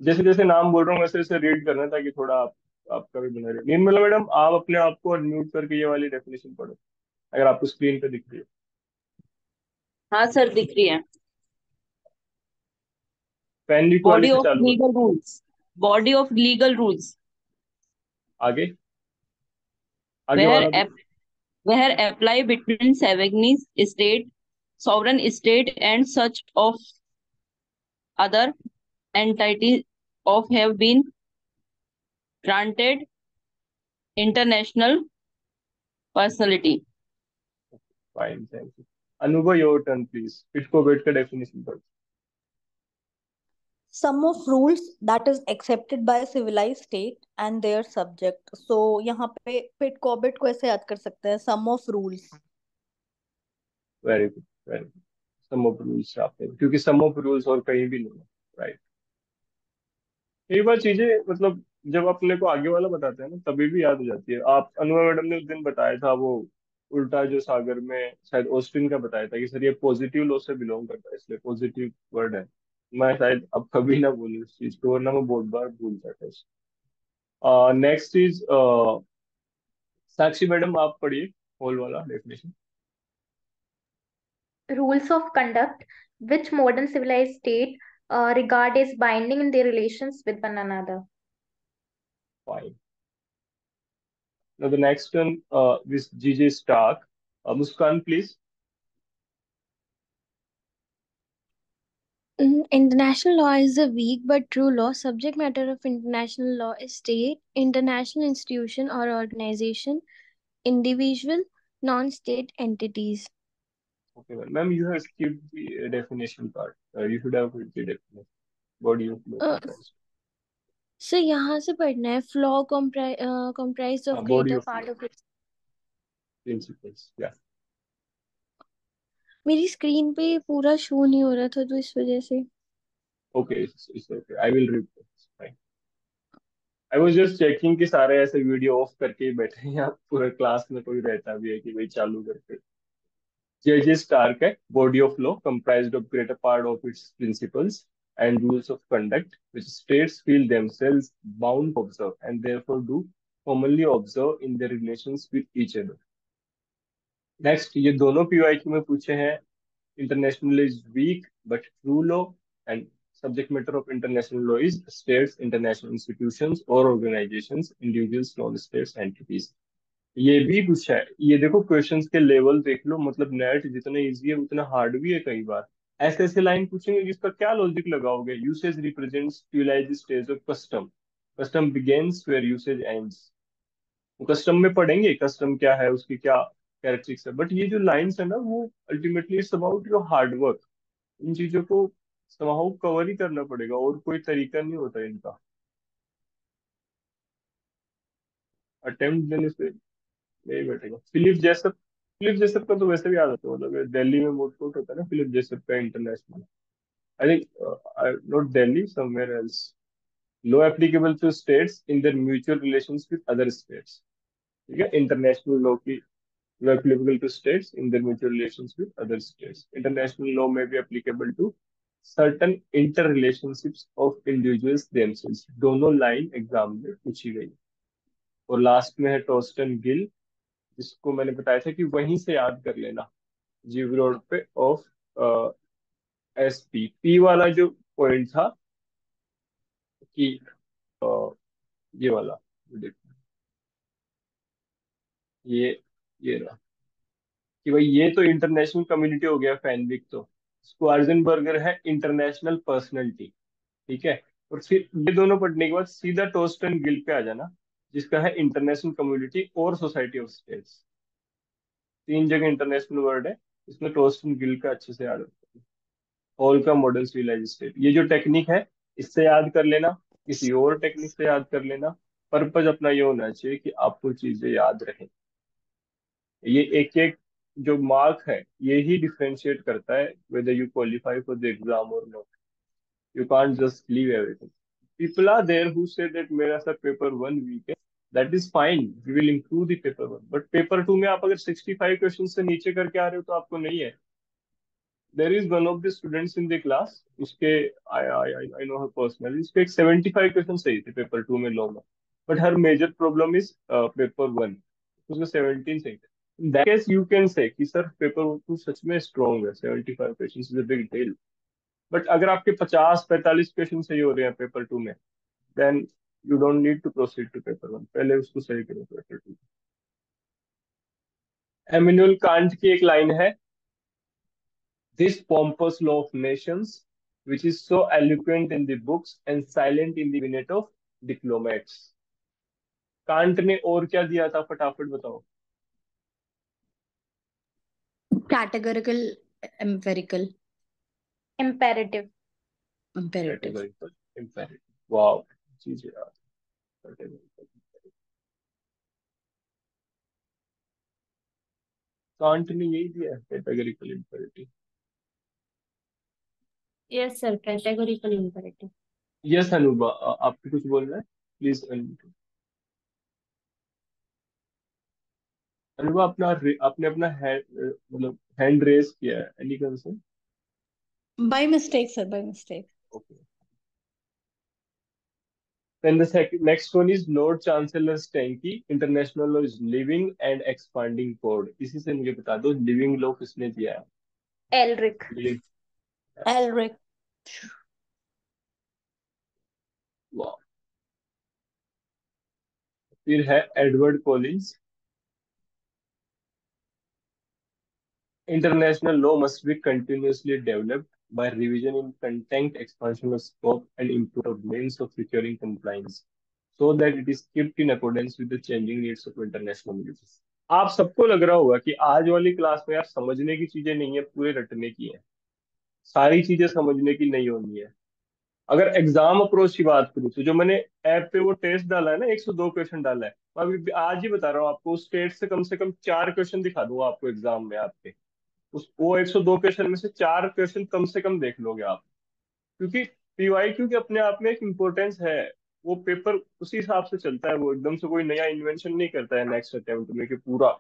जैसे जैसे नाम बोल रहा हूँ वैसे वैसे रीड करना, ताकि थोड़ा आपका भी बना रहे। निर्मला मैडम आप अपने आप को अनम्यूट करके ये वाली डेफिनेशन पढ़ो, अगर आपको स्क्रीन पे दिख रही है। हाँ सर, दिख रही है। पेन लिख वाली बॉडी से ऑफ चालू करो। Legal rules, body of legal rules, आगे, आगे where वाला भी। ap- where apply between sovereign state, sovereign state and such of other entities of have been granted international personality। Fine, thank you. अनुभव your turn please, fit को wait का definition पढ़ो। Sum of rules that is accepted by a civilized state and their subject। So यहाँ पे पिट Corbett को ऐसे याद कर सकते हैं, sum of rules। Very good, very good. Sum of rules आपने, क्योंकि सम ऑफ रूल्स और कहीं भी नहीं है, राइट। कई बार चीजें मतलब जब अपने को आगे वाला बताते हैं ना तभी भी याद हो जाती है। आप अनुभव मैडम ने उस दिन बताया था वो उल्टा जो सागर में, शायद ऑस्टिन का बताया था कि सर ये पॉजिटिव लॉ से बिलोंग करता है, इसलिए पॉजिटिव वर्ड है। मैं शायद अब कभी ना बोलूँ इस चीज को, वरना मैं बहुत बार भूल जाता हूँ। नेक्स्ट इज साक्षी मैडम, आप पढ़िए होल वाला definition. Rules of conduct which modern civilized state regard as binding in their relations with one another. Fine. Now the next one, this GJ Stark. Muskan, please. International law is a weak but true law. Subject matter of international law is state, international institution or organization, individual, non-state entities. Okay, well, ma'am, you have skipped the definition part. You should have read the definition. Body of law Uh, comprised. so यहाँ से पढ़ना है flaw comprised of Body greater of law part of it. principles. Yeah. मेरी screen पे पूरा show नहीं हो रहा था तो इस वजह से। Okay, it's okay. I will read this. Fine. I was just checking कि सारे ऐसे वीडियो ऑफ करके ही बैठे हैं, यहाँ पूरा क्लास में कोई रहता भी है कि भाई चालू करके। JJ Stark है body of law comprised of greater part of its principles and rules of conduct which states feel themselves bound to observe and therefore do commonly observe in their relations with each other। Next, ये दोनों PYQ में पूछे हैं। International is weak but true law and subject matter of international law is states, international institutions और organisations, individuals, non states entities. ये भी पूछा है, ये देखो क्वेश्चंस के लेवल देख लो, मतलब नेट जितना इजी है उतना हार्ड भी है कई बार। ऐसे ऐसे लाइन पूछेंगे जिसका क्या लॉजिक लगाओगे, usage represents civilised stage of custom, custom begins where usage ends. वो कस्टम में पढ़ेंगे कस्टम क्या है, उसकी क्या कैरेक्टरिस्टिक्स है, बट ये जो लाइंस है ना वो ultimately it's about your hard work. इन चीजों को समहाउ कवर ही करना पड़ेगा, और कोई तरीका नहीं होता इनका। अटेम्प्ट देने से नहीं बैठेगा। फिलिप जेसप का तो वैसे भी याद आता है, मतलब दिल्ली में मोट कोर्ट होता है ना फिलिप जेसप का international. I think not Delhi, somewhere else. Law applicable to states in their mutual relations with other states. ठीक है, इंटरनेशनल लॉ की law applicable to states in their mutual relations with other states. International law may be applicable to certain interrelationships of individuals themselves। दोनों line exam में पूछी गई। और last में है टोस्टन गिल, जिसको मैंने बताया था कि वहीं से याद कर लेना, जीव रोड पे ऑफ एस पी पी वाला जो पॉइंट था कि अ, ये वाला, देखो ये ये रहा कि भाई ये तो इंटरनेशनल कम्युनिटी हो गया फैनविक, तो स्क्वार्जेनबर्गर है इंटरनेशनल पर्सनैलिटी। ठीक है, और फिर ये दोनों पढ़ने के बाद सीधा टोस्टन गिल पे आ जाना, जिसका है इंटरनेशनल कम्युनिटी और सोसाइटी ऑफ स्टेट्स। तीन जगह इंटरनेशनल वर्ड है, इसमें टोस्टन गिल का अच्छे से याद रखना। हॉल का मॉडर्न सिविलाइज्ड स्टेट, ये जो टेक्निक है इससे याद कर लेना, किसी और टेक्निक से याद कर लेना। पर्पज अपना ये होना चाहिए कि आपको चीजें याद रहें। ये एक एक जो मार्क है ये ही डिफरेंशिएट करता है whether you qualify for the exam or not। You can't just leave everything। People are there who say that मेरा सर पेपर वन वीक है, that is fine, we will improve the paper one, but paper two में आप अगर 65 question से नीचे करके आ रहे हो तो आपको नहीं है। There is one of the students in the class, उसके आई नो हर पर्सनली, उसके एक 75 क्वेश्चन सही थे पेपर टू में लॉ में, but her major problem is paper one, उसके 17 सही थे। In that case you can say कि सर पेपर टू सच में स्ट्रॉन्ग है, 75 question is a big deal. But अगर आपके 50-45 क्वेश्चन सही हो रहे हैं पेपर टू में, then you don't need to proceed to paper one, पहले उसको सही करो पेपर टू। एमिनुअल कांट की एक लाइन है, this pompous law of nations, which is so eloquent in the books and silent in the minute of diplomats। Can't ने और क्या दिया था, फटाफट बताओ। Categorical, empirical, imperative। imperative। Categorical imperative, wow, चीजें याद। कैटेगरिकल, कांट ने यही दिया है, categorical imperative. Yes sir, categorical imperative. Yes Anubha, आपको कुछ बोलना है प्लीज। अनुभा अपना आपने अपना हैंड, मतलब हैंड रेस किया है, any concern? By mistake sir, by mistake. Okay. Then the second, next one is Lord Chancellor Stanky, International Law is Living and Expanding Code। इसी से मुझे बता दो लिविंग लॉ किसने दिया है? Elric। Living, Alaric. वाह। फिर है Edward Collins, International law must be continuously developed by revision in content, expansion of scope, and improvement of means of securing compliance, so that it is kept in accordance with the changing needs of international users। आप सबको लग रहा होगा कि आज वाली class में यार समझने की चीजें नहीं है, पूरे रटने की है। सारी चीजें समझने की नहीं होनी है। अगर एग्जाम अप्रोच की बात करूँ तो जो मैंने ऐप पे वो टेस्ट डाला है ना, 102 क्वेश्चन डाला है, मैं अभी आज ही बता रहा हूँ आपको, उस टेस्ट से कम 4 क्वेश्चन दिखा दूंगा आपको एग्जाम में आपके। उस वो 102 क्वेश्चन में से 4 क्वेश्चन कम से कम देख लोगे आप, क्योंकि पीवाईक्यू के अपने आप में एक इम्पोर्टेंस है। वो पेपर उसी हिसाब से चलता है, वो एकदम से कोई नया इन्वेंशन नहीं करता है नेक्स्ट अटेम्प्ट में कि पूरा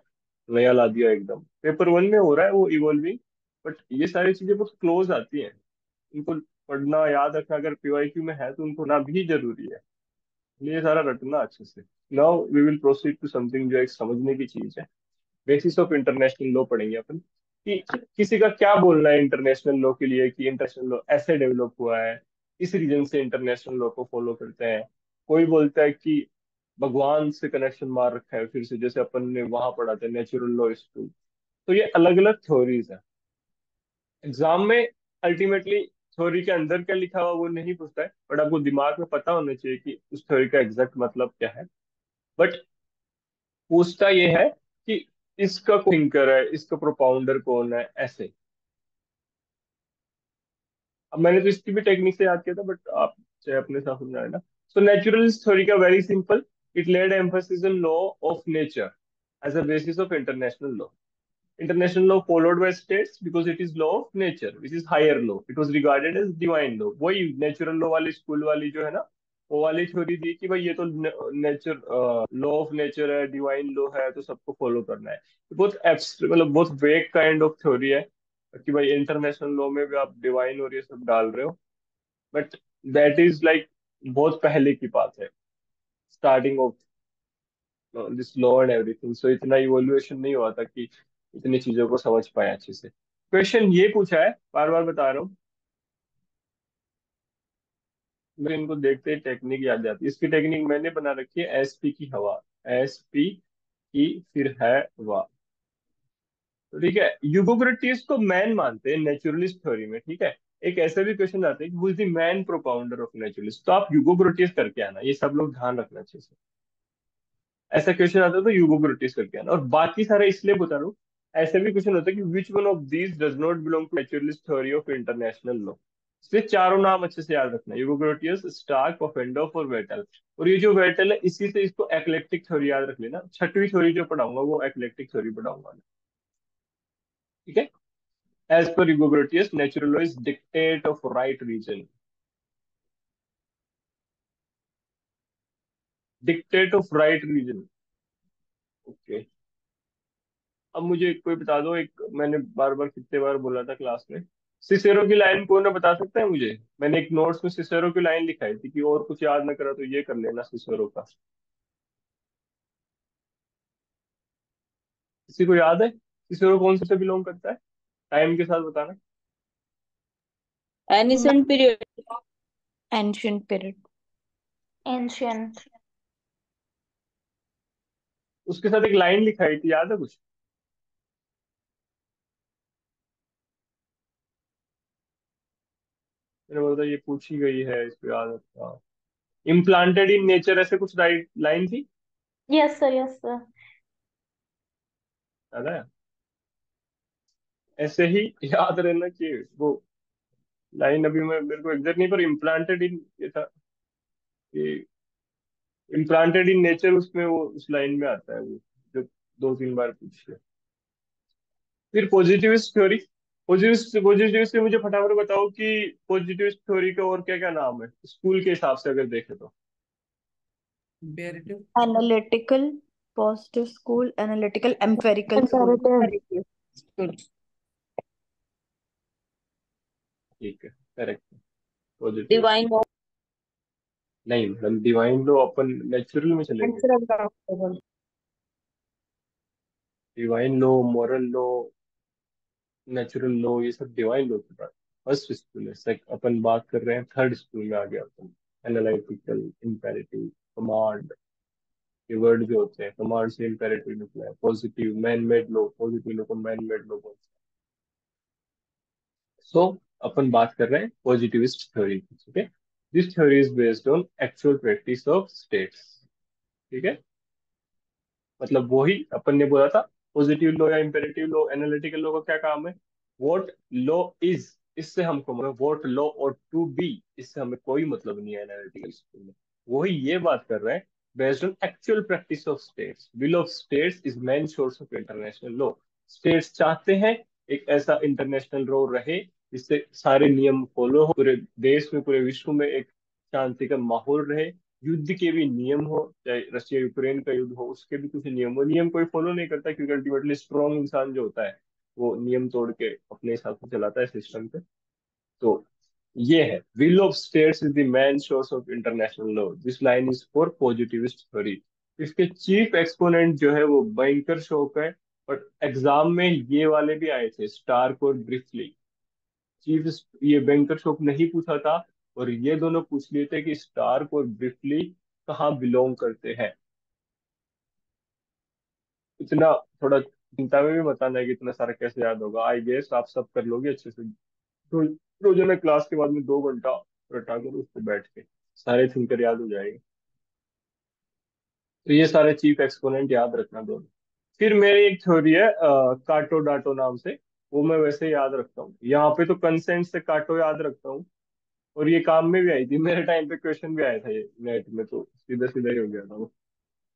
नया ला दिया एकदम। पेपर वन में हो रहा है वो इवॉल्विंग, बट ये सारी चीजें बहुत क्लोज आती हैं, इनको पढ़ना याद रखना अगर पीवाईक्यू में है तो उनको ना भी जरूरी है। ये सारा रटना अच्छे से। Now we will proceed to something जो एक समझने की चीज है। बेसिस ऑफ इंटरनेशनल लॉ पढ़ेंगे अपन, कि किसी का क्या बोलना है इंटरनेशनल लॉ के लिए, कि इंटरनेशनल लॉ ऐसे डेवलप हुआ है, इस रीजन से इंटरनेशनल लॉ को फॉलो करते हैं। कोई बोलता है कि भगवान से कनेक्शन मार रखा है फिर से, जैसे अपन ने वहां पढ़ा था नेचुरल लॉ इज ट्रू। तो ये अलग अलग थ्योरीज है। एग्जाम में अल्टीमेटली थ्योरी के अंदर क्या लिखा हुआ वो नहीं पूछता है, बट आपको दिमाग में पता होना चाहिए कि उस थ्योरी का एग्जैक्ट मतलब क्या है। बट पूछता ये है कि इसका थिंकर है, इसका प्रोपाउंडर कौन है, ऐसे। अब मैंने तो इसकी भी टेक्निक से याद किया था, बट आप चाहे अपने साथ समझा है ना। सो नेचुरलिस्ट थ्योरी का very simple, it led emphasis on law of nature as a basis of international law. International law followed by states because it is law of nature, which is higher law. It was regarded as divine law. वही natural law वाली school वाली जो है ना, वो वाली theory दी कि भाई ये तो नेचर, लॉ ऑफ नेचर है, डिवाइन लॉ है, तो सबको फॉलो करना है। तो बहुत एब्स्ट्रैक्ट, मतलब बहुत वेग काइंड ऑफ थ्योरी है कि भाई इंटरनेशनल लॉ में भी आप डिवाइन और ये सब डाल रहे हो। बट दैट इज लाइक बहुत पहले की बात है, starting of this law and everything. So इतना इवोल्यूशन नहीं हुआ था कि इतनी चीजों को समझ पाए अच्छे से। क्वेश्चन ये पूछा है, बार बार बता रहा हूँ, मेरे इनको देखते ही टेक्निक याद जाती है। इसकी टेक्निक मैंने बना रखी है, एसपी की हवा, एसपी की फिर है वा। तो ठीक है, यूगोक्रेटिस को मैन मानते हैं नेचुरलिस्ट थ्योरी में, ठीक है। एक ऐसा भी क्वेश्चन आता है कि who is the man propounder of naturalist, तो आप यूगोक्रेटिस करके आना, ये सब लोग ध्यान रखना अच्छे से। ऐसा क्वेश्चन आता है तो यूगोक्रेटिस करके आना, और बाकी सारे इसलिए बता रहा हूँ। ऐसे भी क्वेश्चन होता है कि which one of these does not belong to naturalist theory of international law. इसलिए चारों नाम अच्छे से याद रखना, यूगोक्रेटियस, स्टार्क, पफेंडोफ और वेटल। और ये जो वेटल है, इसी से इसको एक्लेक्टिक थ्योरी याद रख लेना, छठवीं थ्योरी जो पढ़ाऊंगा वो एक्लेक्टिक थ्योरी पढ़ाऊंगा मैं, ठीक है। As per Hugo Grotius, natural law is dictate of right reason, dictate of right reason. Okay, अब मुझे कोई बता दो, एक मैंने बार बार कितने बार बोला था क्लास में, सिसेरो की लाइन कौन है बता सकता है मुझे? मैंने एक नोट्स में सिसेरो की लाइन लिखाई थी कि और कुछ याद ना करा तो ये कर लेना सिसेरो का। किसी को याद है सिसेरो कौन से बिलोंग करता है? टाइम के साथ बताना। Ancient period. Ancient period. Ancient. उसके साथ एक लाइन लिखाई थी, याद है कुछ? मैंने बोला था ये पूछी गई है, इसको याद रखना। इम्प्लांटेड इन नेचर, ऐसे कुछ राइट लाइन थी, यस सर, यस सर। याद है? ऐसे ही याद रहना कि वो लाइन, अभी मैं मेरे को एग्जैक्ट नहीं, पर इम्प्लांटेड इन ये था कि इम्प्लांटेड इन नेचर, उसमें वो उस लाइन में आता है वो, जो दो तीन बार पूछे। फिर पॉजिटिविस्ट थ्योरी, पॉजिटिविस्ट से मुझे फटाफट बताओ कि पॉजिटिविस्ट थ्योरी का और क्या क्या नाम है स्कूल के हिसाब से अगर देखें तो? imperative analytical positive school, analytical empirical school. Imperative. ठीक है, करेक्ट, पॉजिटिविस्ट। डिवाइन नहीं, मतलब डिवाइन लो अपन नेचुरल में चलेंगे, नेचुरल। डिवाइन लो, मॉरल लो, नेचुरल लो, ये सब डिवाइन लो की बात फर्स्ट स्कूल है। अपन बात कर रहे हैं थर्ड स्कूल में आ गया अपन, एनालिटिकल, इम्पेरेटिव, कमांड। ये वर्ड जो होते हैं, कमांड से इम्पेरेटिव निकला है, पॉजिटिव, मैन मेड लो, पॉजिटिव लो को मैन मेड लो बोलते हैं। सो अपन बात कर रहे हैं पॉजिटिविस्ट थ्योरी की, ठीक है। This theory is based on actual practice of states, ठीक है। मतलब वही अपन ने बोला था, पॉजिटिव लो या इंपेरेटिव लो, एनालिटिकल लो का क्या काम है? व्हाट लॉ इज, इससे हमको मतलब व्हाट लॉ और टू बी, इससे हमें कोई मतलब नहीं है एनालिटिकल स्कूल में। वही ये बात कर रहे हैं, based on actual practice of states, will of states is main source of international law. States चाहते हैं एक ऐसा इंटरनेशनल लॉ रहे जिससे सारे नियम फॉलो हो, पूरे देश में, पूरे विश्व में एक शांति का माहौल रहे। युद्ध के भी नियम हो, चाहे रशिया यूक्रेन का युद्ध हो, उसके भी कुछ नियम हो। नियम कोई फॉलो नहीं करता, क्योंकि अल्टीमेटली स्ट्रॉन्ग इंसान जो होता है वो नियम तोड़ के अपने हिसाब से चलाता है सिस्टम पे। तो ये है, will of states is the main source of international law, this line is for positivist theory. इसके चीफ एक्सपोनेंट जो है वो बैंकर शॉक है, बट एग्जाम में ये वाले भी आए थे, स्टार्क और ब्रिफली। चीफ, ये बैंकर शॉक नहीं पूछा था, और ये दोनों पूछ लिए थे कि स्टार्क और ब्रिफली कहाँ बिलोंग करते हैं। इतना थोड़ा चिंता में भी बताना है कि इतना सारा कैसे याद होगा, आई गेस आप सब कर लोगे अच्छे से। तो रोजाना क्लास के बाद में 2 घंटा रटा करो उस पर बैठ के, सारे थिंकर याद हो जाएंगे। तो ये सारे चीफ एक्सपोनेंट याद रखना दोनों। फिर मेरी एक थ्योरी है काटो डाटो नाम से, वो मैं वैसे याद रखता हूँ। यहाँ पे तो कंसेंट से काटो याद रखता हूँ, और ये काम में भी आई थी, मेरे टाइम पे क्वेश्चन भी आया था ये नेट में, तो सीधा सीधा ही हो गया था वो।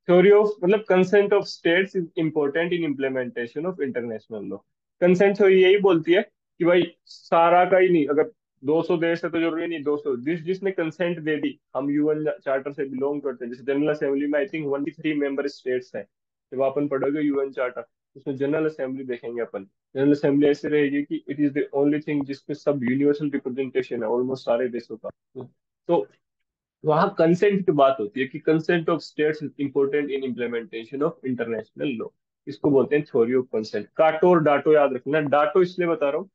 थ्योरी ऑफ मतलब consent of states is important in implementation of international law. Consent theory यही बोलती है कि भाई सारा का ही नहीं, अगर 200 देश है तो जरूरी नहीं 200, जिसने कंसेंट दे दी, हम यूएन चार्टर से बिलोंग करते हैं, जैसे जनरल असेंबली में आई थिंक 1 3 मेंबर स्टेट्स है। जब अपन पढ़ोगे यूएन चार्टर, उसमें जनरल असेंबली देखेंगे अपन। जनरल असेंबली ऐसे रहेगी कि it is the only thing जिसमें सब यूनिवर्सल रिप्रेजेंटेशन है ऑलमोस्ट सारे देशों का। तो वहां कंसेंट की बात होती है कि consent of states is important in implementation of international law. इसको बोलते हैं थ्योरी ऑफ कंसेंट। काटो और डाटो याद रखना, डाटो इसलिए बता रहा हूँ,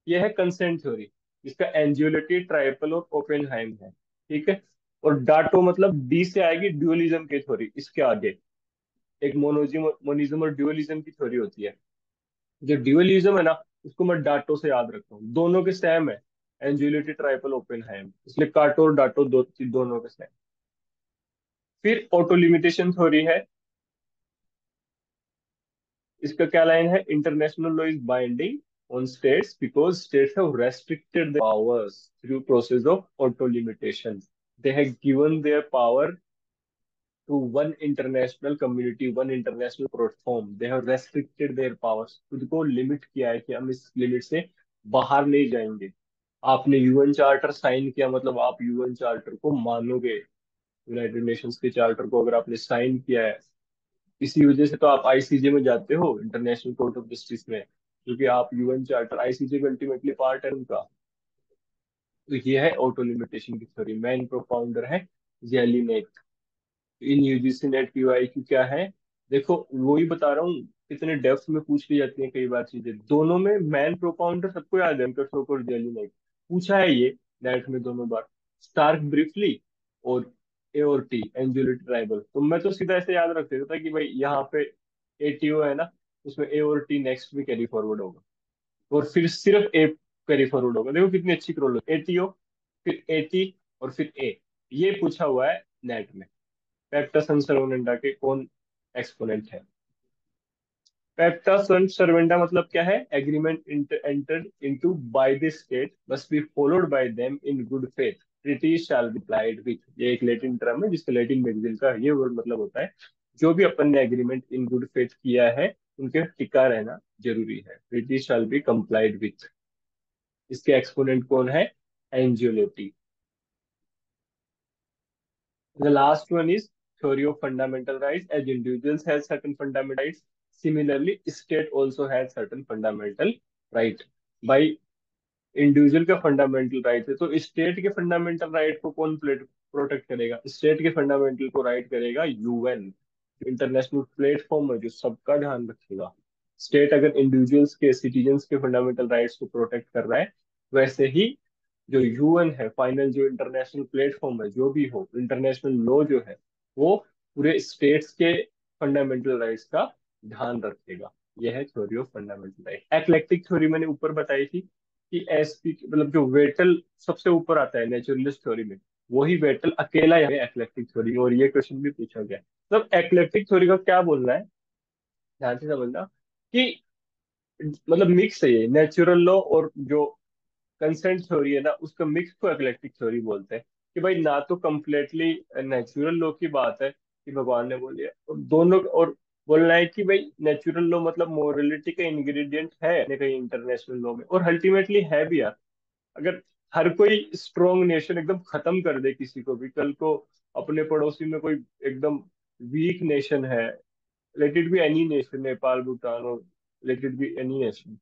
ये है कंसेंट थ्योरी, जिसका एंजियोलिटी, ट्राइपल और ओपेनहाइम है, ठीक है। और डाटो मतलब डी से आएगी ड्यूअलिज्म की थ्योरी, इसके आगे एक मोनिज्म और ड्यूअलिज्म की थ्योरी होती है। जो ड्यूअलिज्म है ना, उसको मैं डाटो से याद रखता हूँ, दोनों के सेम है, एंजियोलिटी, ट्राइपल, ओपेनहाइम, इसलिए काटो और डाटो दोनों के सेम। फिर ऑटो लिमिटेशन थ्योरी है, इसका क्या लाइन है, international law is binding on states because states have restricted their powers through process of auto limitation. They have given their power to one international community, one international platform. They have restricted their powers. खुद को limit किया है कि हम इस limit से बाहर नहीं जाएंगे। आपने यूएन चार्टर साइन किया, मतलब आप यूएन चार्टर को मानोगे, यूनाइटेड नेशंस के चार्टर को अगर आपने साइन किया है, इसी वजह से तो आप आईसीजे में जाते हो, इंटरनेशनल कोर्ट ऑफ जस्टिस में, क्योंकि आप यूएन चार्टर, आईसीजे का अल्टीमेटली पार्ट है उनका। तो ये है ऑटो लिमिटेशन की थ्योरी, मैन प्रोपाउंडर है जेलिनेक। इन यूजीसी नेट पीवाईक्यू क्या है, देखो वही बता रहा हूँ, कितने डेप्थ में पूछ ली जाती है कई बार चीजें। दोनों में मैन प्रोपाउंडर सबको याद है, अंकर्शोक और जेलिनेक, पूछा है ये नेट में दोनों बार। स्टार्क ब्रीफली और ए और टी, एंजुलेट ट्राइबल। तो मैं तो सीधा ऐसे याद रख देता था कि भाई यहाँ पे एटीओ है ना, उसमें ए और टी नेक्स्ट भी कैरी फॉरवर्ड होगा, और फिर सिर्फ ए कैरी फॉरवर्ड होगा। देखो कितनी अच्छी क्रॉल, एटीओ, फिर एटी, और फिर ए। ये पूछा हुआ है नेट में। पेप्टा सन सर्वनेंडा के कौन एक्सपोनेंट है? पेप्टा सन सर्वेंडा मतलब क्या है, agreement entered into by the state must be followed by them in good faith, treaties shall be applied with. ये एक लैटिन टर्म है जिसका लैटिन मैगजीन का ये वर्ड मतलब होता है, जो भी अपन ने एग्रीमेंट इन गुड फेथ किया है उनके टिका रहना जरूरी है, treaties shall be complied with. इसके एक्सपोनेंट कौन है, Anzilotti. The last one is theory of fundamental rights. As individuals have certain fundamental rights, similarly, state also has certain fundamental right. By individual का फंडामेंटल राइट है, तो state के fundamental right को कौन protect करेगा? State के fundamental को right करेगा यूएन, इंटरनेशनल प्लेटफॉर्म है जो सबका ध्यान रखेगा। स्टेट अगर इंडिविजुअल्स के, सिटीजन्स के फंडामेंटल राइट्स को प्रोटेक्ट कर रहा है, वैसे ही जो यूएन है, फाइनल जो इंटरनेशनल प्लेटफॉर्म है, जो भी हो, इंटरनेशनल लॉ जो है, वो पूरे स्टेट्स के फंडामेंटल राइट्स का ध्यान रखेगा। यह है theory of fundamental right. Eclectic theory मैंने ऊपर बताई थी कि एसपी मतलब जो वेटल सबसे ऊपर आता है नेचुरलिस्ट थ्योरी में, वही वेटल अकेला है एक्लेक्टिक थ्योरी में, और ये क्वेश्चन भी पूछा गया। मतलब एक्लेक्टिक थ्योरी का क्या बोलना है, ध्यान से समझना कि मतलब मिक्स है ये नेचुरल लॉ और जो कंसेंट थ्योरी है ना, उसका मिक्स को एक्लेक्टिक थ्योरी बोलते हैं। कि भाई ना तो कम्प्लीटली नेचुरल लॉ की बात है कि भगवान ने बोल दिया, और दोनों, और बोलना है कि भाई नेचुरल लॉ मतलब मोरलिटी का इंग्रेडिएंट है कहीं इंटरनेशनल लॉ में, और अल्टीमेटली है भी यार। अगर हर कोई स्ट्रॉन्ग नेशन एकदम खत्म कर दे किसी को भी, कल को अपने पड़ोसी में कोई एकदम वीक नेशन है, let it be any nation, Nepal, Bhutan, और let it be any nation,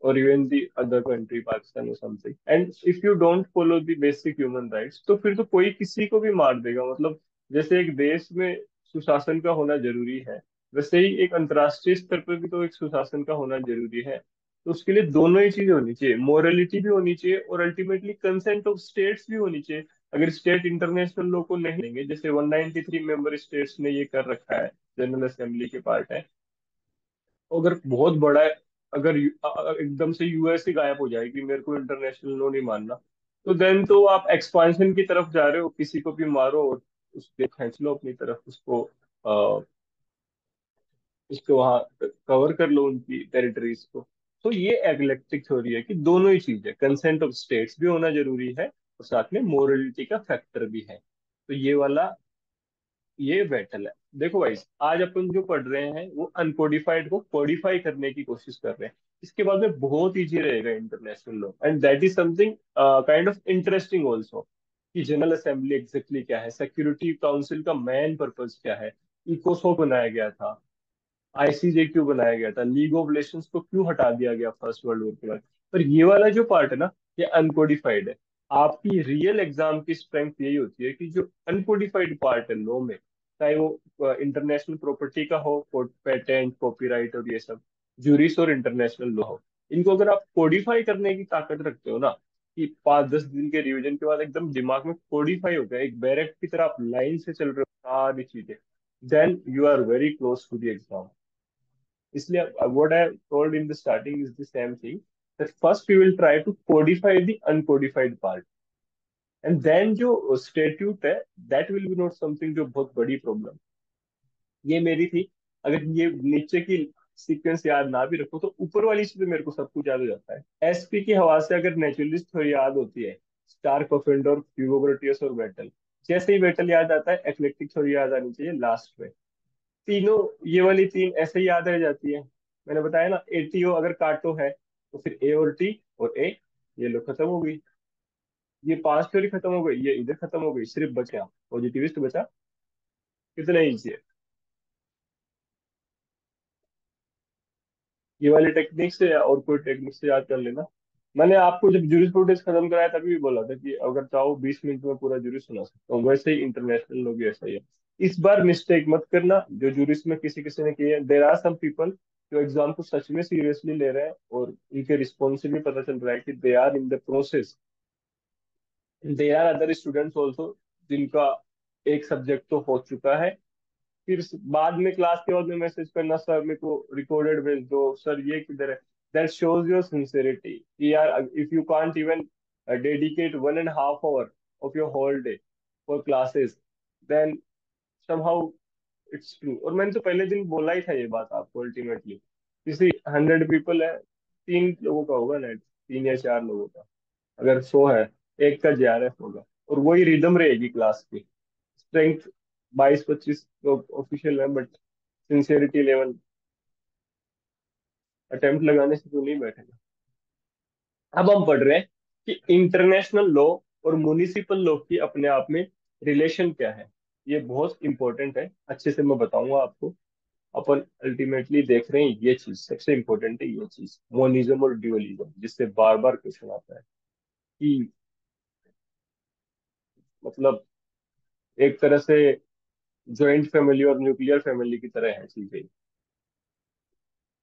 or even the other country, Pakistan or something, and if you don't follow the basic human rights, तो फिर तो कोई किसी को भी मार देगा। मतलब जैसे एक देश में सुशासन का होना जरूरी है, वैसे ही एक अंतर्राष्ट्रीय स्तर पर भी तो एक सुशासन का होना जरूरी है। तो उसके लिए दोनों ही चीजें होनी चाहिए, मोरलिटी भी होनी चाहिए और अल्टीमेटली कंसेंट ऑफ स्टेट्स भी होनी चाहिए। अगर स्टेट इंटरनेशनल लॉ को नहीं देंगे, जैसे 193 मेंबर स्टेट्स ने ये कर रखा है, जनरल असेंबली के पार्ट है, अगर बहुत बड़ा अगर एकदम से यूएस ही गायब हो जाए कि मेरे को इंटरनेशनल लॉ नहीं मानना, तो देन तो आप एक्सपांशन की तरफ जा रहे हो, किसी को भी मारो और उसके खींच लो अपनी तरफ, उसको वहां कवर कर लो उनकी टेरिटरीज को। तो ये एग्लेक्टिक थ्योरी है कि दोनों ही चीज है, कंसेंट ऑफ स्टेट्स भी होना जरूरी है और साथ में मोरलिटी का फैक्टर भी है। तो ये वाला ये बैटल है। देखो भाई, आज अपन जो पढ़ रहे हैं वो अनकोडिफाइड को कोडिफाई करने की कोशिश कर रहे हैं। इसके बाद में बहुत इजी रहेगा international law, and that is something kind of interesting also, कि जनरल असेंबली एग्जैक्टली क्या है, सिक्योरिटी काउंसिल का मेन पर्पस क्या है, इकोसोक बनाया गया था, आईसीजे क्यों बनाया गया था, लीग ऑफ नेशंस को क्यों हटा दिया गया फर्स्ट वर्ल्ड वॉर के बाद। पर ये वाला जो पार्ट है ना, ये अनकोडिफाइड है। आपकी रियल एग्जाम की स्ट्रेंथ यही होती है कि जो अनकोडिफाइड पार्ट है लॉ में, चाहे वो इंटरनेशनल प्रॉपर्टी का हो, पेटेंट, कॉपीराइट और ये सब, जूरिस और इंटरनेशनल लॉ हो, इनको अगर आप कोडिफाई करने की ताकत रखते हो ना, कि 5-10 दिन के रिवीजन के बाद एकदम दिमाग में कोडिफाई हो गया, एक बैरक की तरह आप लाइन से चल रहे हो सारी चीजें, then you are very close to the exam. इसलिए what I told in the starting is the same thing, that first we will try to codify the uncodified part, and then जो statute है, that will be not something जो बहुत बड़ी problem. ये मेरी थी। अगर ये नीचे की सीक्वेंस याद ना भी रखो तो ऊपर वाली चीज मेरे को सब कुछ याद हो जाता है। एसपी की हवा से अगर नेचुरलिस्ट थ्योरी याद होती है, स्टार्क, ऑफेंडर, ह्यूगो और बैटल, जैसे ही बैटल याद आता है एक्लेक्टिक थ्योरी याद आनी चाहिए लास्ट में। तीनों, ये वाली तीन ऐसे ही याद रह जाती है। मैंने बताया ना, एटीओ अगर काटो है तो फिर ए और टी और ए, ये लो खत्म हो गई। ये पांच थ्योरी खत्म हो गई, ये इधर खत्म हो गई, सिर्फ बचा पॉजिटिविस्ट बचा। कितना ईजी है। ये वाली टेक्निक से या और कोई टेक्निक से याद कर लेना। मैंने आपको जब जूरिस्प्रूडेंस खत्म कराया तभी भी बोला था कि अगर चाहो 20 मिनट में पूरा जूरिस सुना सकता हूँ, वैसे ही इंटरनेशनल लोग भी ऐसा ही है। इस बार मिस्टेक मत करना जो जूरिस में किसी किसी ने की है। देर आर सम पीपल जो एग्जाम को सच में सीरियसली ले रहे हैं और उनके रिस्पॉन्स से भी पता चल रहा है कि they are in the process. There are other students also जिनका एक सब्जेक्ट तो हो चुका है, फिर बाद में क्लास के बाद में मैसेज करना, सर मेरे को रिकॉर्डेड भेज दो, सर ये किधर है। दैट शोज योर सिंसियरिटी कि यार if you can't even dedicate 1.5 hour of your whole day for classes, then somehow it's true. और मैंने तो पहले दिन बोला ही था ये बात आपको, अल्टीमेटली किसी 100 पीपल है, 3 लोगों का होगा नेट, 3 या 4 लोगों का। अगर 100 है, एक का जेआरएफ होगा, और वही रिदम रहेगी क्लास की। स्ट्रेंथ 22-25 लोग ऑफिशियल है, बट सिंसियरिटी लेवल अटेम्प्ट लगाने से तो नहीं बैठेगा। अब हम पढ़ रहे हैं कि इंटरनेशनल लॉ और म्युनिसिपल लॉ की अपने आप में रिलेशन क्या है। ये बहुत इंपॉर्टेंट है, अच्छे से मैं बताऊंगा आपको। अपन अल्टीमेटली देख रहे हैं ये चीज सबसे इंपॉर्टेंट है, ये चीज मोनिज्म और ड्यूअलिज्म, जिससे बार बार क्वेश्चन आता है कि मतलब एक तरह से जॉइंट फैमिली और न्यूक्लियर फैमिली की तरह है चीजें,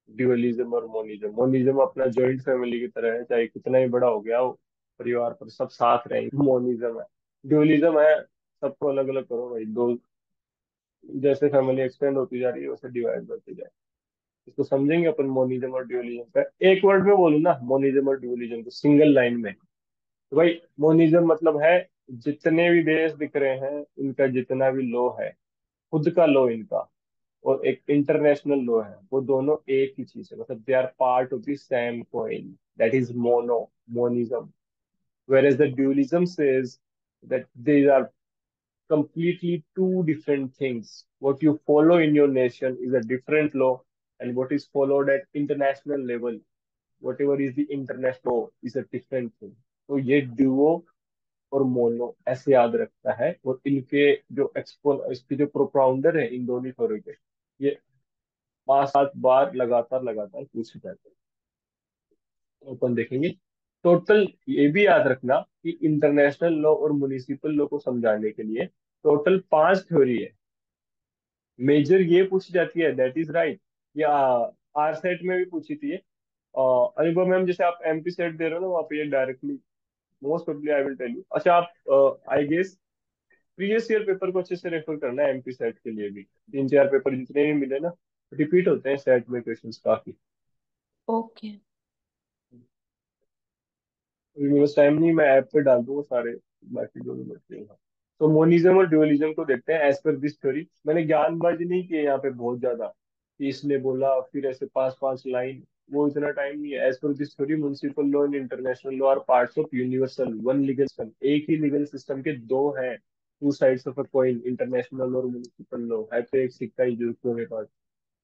ड्यूअलिज्म और मोनिज्म। मोनिज्म अपना जॉइंट फैमिली की तरह है, चाहे कितना ही बड़ा हो गया हो परिवार, पर सब साथ रहेंगे। मोनिज्म है, ड्यूअलिज्म है सबको अलग अलग करो भाई, दो, जैसे फैमिली एक्सपेंड होती जा रही है वैसे डिवाइड करती जाए। इसको समझेंगे अपन मोनिज्म और ड्यूअलिज्म का। एक वर्ड में बोलूँ ना मोनिज्म और ड्यूअलिज्म को, सिंगल लाइन में, तो भाई मोनिज्म मतलब है जितने भी देश दिख रहे हैं इनका जितना भी लॉ है, खुद का लॉ इनका, और एक इंटरनेशनल लॉ है, वो दोनों एक ही चीज है, मतलब they are part of the same coin, that is monism. whereas the dualism says that these are completely two different things. What you follow in your nation is a different law, and what is followed at international level, whatever is the international law, is a different thing. तो ये Duo और mono ऐसे याद रखता है, और इनके जो एक्सपो इसके जो प्रोपाउंडर है इन दोनों थ्योरी के, ये 5-7 बार लगातार लगातार पूछे जाते हैं। तो अपन देखेंगे टोटल। ये भी याद रखना कि इंटरनेशनल लॉ और म्युनिसिपल लॉ को समझाने के लिए टोटल 5 थ्योरी है। मेजर ये पूछी जाती है, दैट इज राइट। या आर सेट में भी पूछी थी ये। अनुभव मैम, जैसे आप एमपी सेट दे रहे हो ना, वहाँ पे ये directly most probably I will tell you. अच्छा, आप I guess previous year paper को अच्छे से रेफर करना है एमपी सेट के लिए भी। 3-4 पेपर जितने भी मिले ना, रिपीट होते हैं सेट में क्वेश्चंस काफी। ओके। अभी मेरे पास टाइम नहीं, मैं ऐप पे डाल दूंगा सारे, बाकी जो भी बचे हैं। तो मोनिज्म और ड्यूअलिज्म को देखते हैं एज पर दिस थ्योरी। मैंने ज्ञानबाजी नहीं की है यहाँ पे बहुत ज्यादा, कि इसने बोला फिर ऐसे पांच पांच लाइन, वो इतना टाइम नहीं है। As per this theory municipal law and international law are parts of universal one legal system. एक ही लीगल सिस्टम के दो हैं, two sides of a coin, international और म्युनिसिपल लॉ है तो एक सिक्का ही जो दोनों के पास।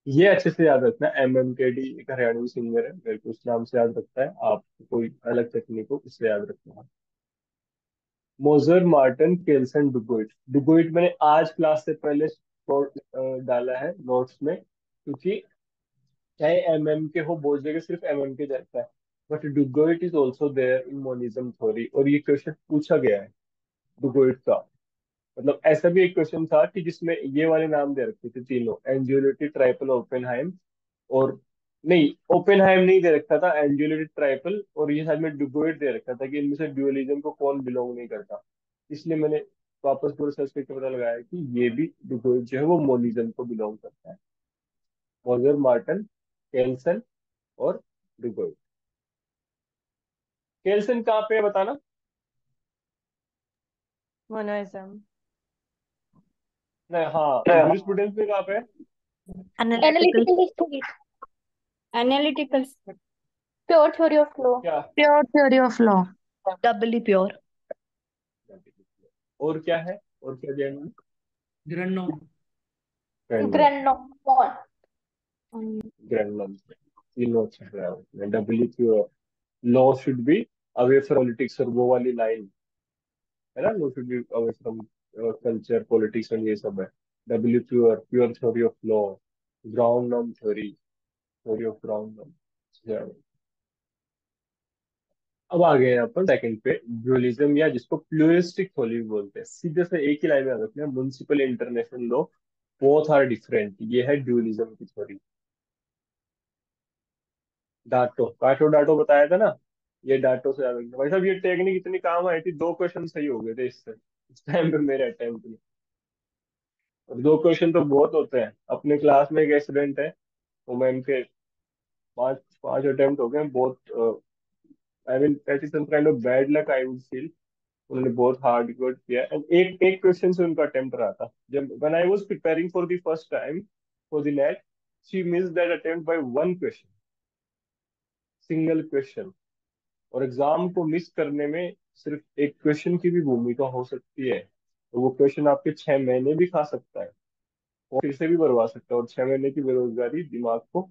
ये अच्छे से याद रखना। MMKD एक हरियाणवी सिंगर है, मेरे को उस नाम से याद रखता है, आप कोई अलग टेक्निक हो इससे याद रखना। मोजर, मार्टन, केल्सन, डुगोइट। डुगोइट मैंने आज क्लास से पहले डाला है नोट्स में, क्योंकि चाहे के हो बहुत जगह सिर्फ के रहता है, but Duguit is also there in monism theory, और ये क्वेश्चन पूछा गया है डुगोइट का। मतलब ऐसा भी एक क्वेश्चन था कि जिसमें ये वाले नाम दे रखे थे तीनों, एंजियोलिटी, ट्राइपल, ओपेनहाइम, और नहीं ओपेनहाइम नहीं दे रखा था, एंजियोलिटी, ट्राइपल, और ये शायद में डुगोइट दे रखा था कि इनमें से ड्यूअलिज्म को कौन बिलोंग नहीं करता। इसलिए मैंने वापस पूरा सर्च करके पता लगाया कि ये भी डुगोइट जो है वो मोनिज्म को बिलोंग करता है। मॉर्गन, मार्टन, केल्सन और डुगोइट। केल्सन कहाँ पे है बताना। मोनोइज्म। नहीं, हाँ जूरिस्प्रूडेंस में कहाँ पे है। Analytical. Analytical is analytical. pure theory of law. क्या, pure theory of law. Doubly pure. और क्या है, और क्या दिया इन्होंने? Grand grand Grand norm. Grand तीनों अच्छे से याद रखना। WQ law should be away from politics, और वो वाली लाइन है ना, law should be away from culture, politics and ये सब है। WQ pure theory of law, ground norm theory, theory of ground norm. अब आ गए यहाँ पर सेकंड पे, ड्यूअलिज्म, या जिसको प्लूरिस्टिक थ्योरी बोलते हैं। सीधे से एक ही लाइन में याद रखना, municipal international law both are different. ये है ड्यूअलिज्म की थ्योरी। डाटो काटो डाटो बताया था ना, ये डाटो से याद रखना भाई साहब। ये टेक्निक इतनी काम आई थी, दो क्वेश्चन सही हो गए थे इससे, इस टाइम पे मेरे अटेम्प्ट में। और दो क्वेश्चन तो बहुत होते हैं। अपने क्लास में एक स्टूडेंट है, वो मैम के पांच पांच अटेम्प्ट हो गए हैं, बहुत I mean that is some kind of bad luck I would feel. उन्होंने बहुत हार्ड वर्क किया, एंड एक एक क्वेश्चन से उनका अटेम्प्ट रहा था। जब when I was preparing for the first time for the net, she missed that attempt by one question, single question. और एग्जाम को मिस करने में सिर्फ एक क्वेश्चन की भी भूमिका हो सकती है, तो वो क्वेश्चन आपके 6 महीने भी खा सकता है, और फिर से भी बर्बाद सकता है। और 6 महीने की बेरोजगारी दिमाग को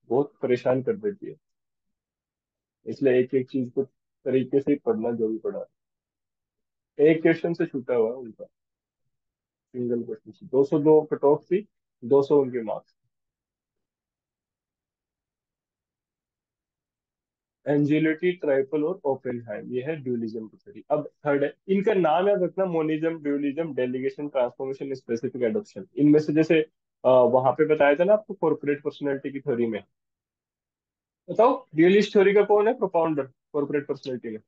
बहुत परेशान कर देती है, इसलिए एक एक चीज को तरीके से पढ़ना जो भी पड़ा। एक क्वेश्चन से छूटा हुआ है उनका, सिंगल क्वेश्चन से। 202 कट ऑफ थी, 200 उनके मार्क्स। एंजिलिटी, ट्राइपल और ओपेनहाइम, ये है ड्यूलिज्म की थ्योरी। अब थर्ड है, इनका नाम याद रखना, monism, dualism, delegation, transformation, specific adoption. इनमें से जैसे वहां पे बताया था ना आपको कॉर्पोरेट पर्सनैलिटी की थ्योरी में, बताओ रियलिस्ट थ्योरी का कौन है प्रोपाउंडर कॉर्पोरेट पर्सनैलिटी में।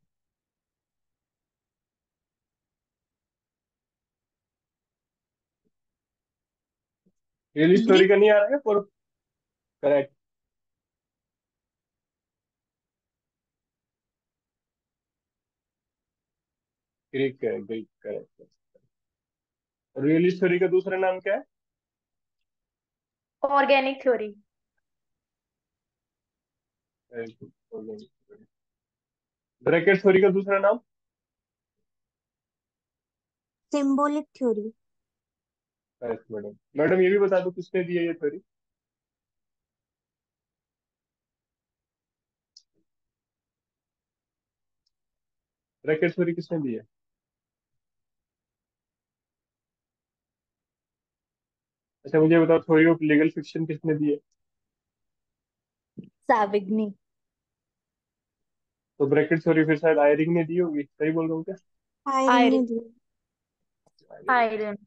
Realist theory Greek. का नहीं आ रहा है। करेक्ट, ग्रीक है, ग्रीक, करेक्ट। रियलिस्ट थ्योरी का दूसरा नाम क्या है। Organic theory. ब्रैकेट थ्योरी का दूसरा नाम। Symbolic theory. Correct madam. Madam ये भी बता दो किसने दी है ये थ्योरी। ब्रैकेट थ्योरी किसने दी है। अच्छा मुझे बताओ, थ्योरी ऑफ लीगल फिक्शन किसने दी है। सैविग्नी। तो ब्रैकेट थ्योरी फिर शायद आयरिंग ने दी होगी, सही बोल रहा हूँ क्या। आयरन ने आयरिन। दी। Iron.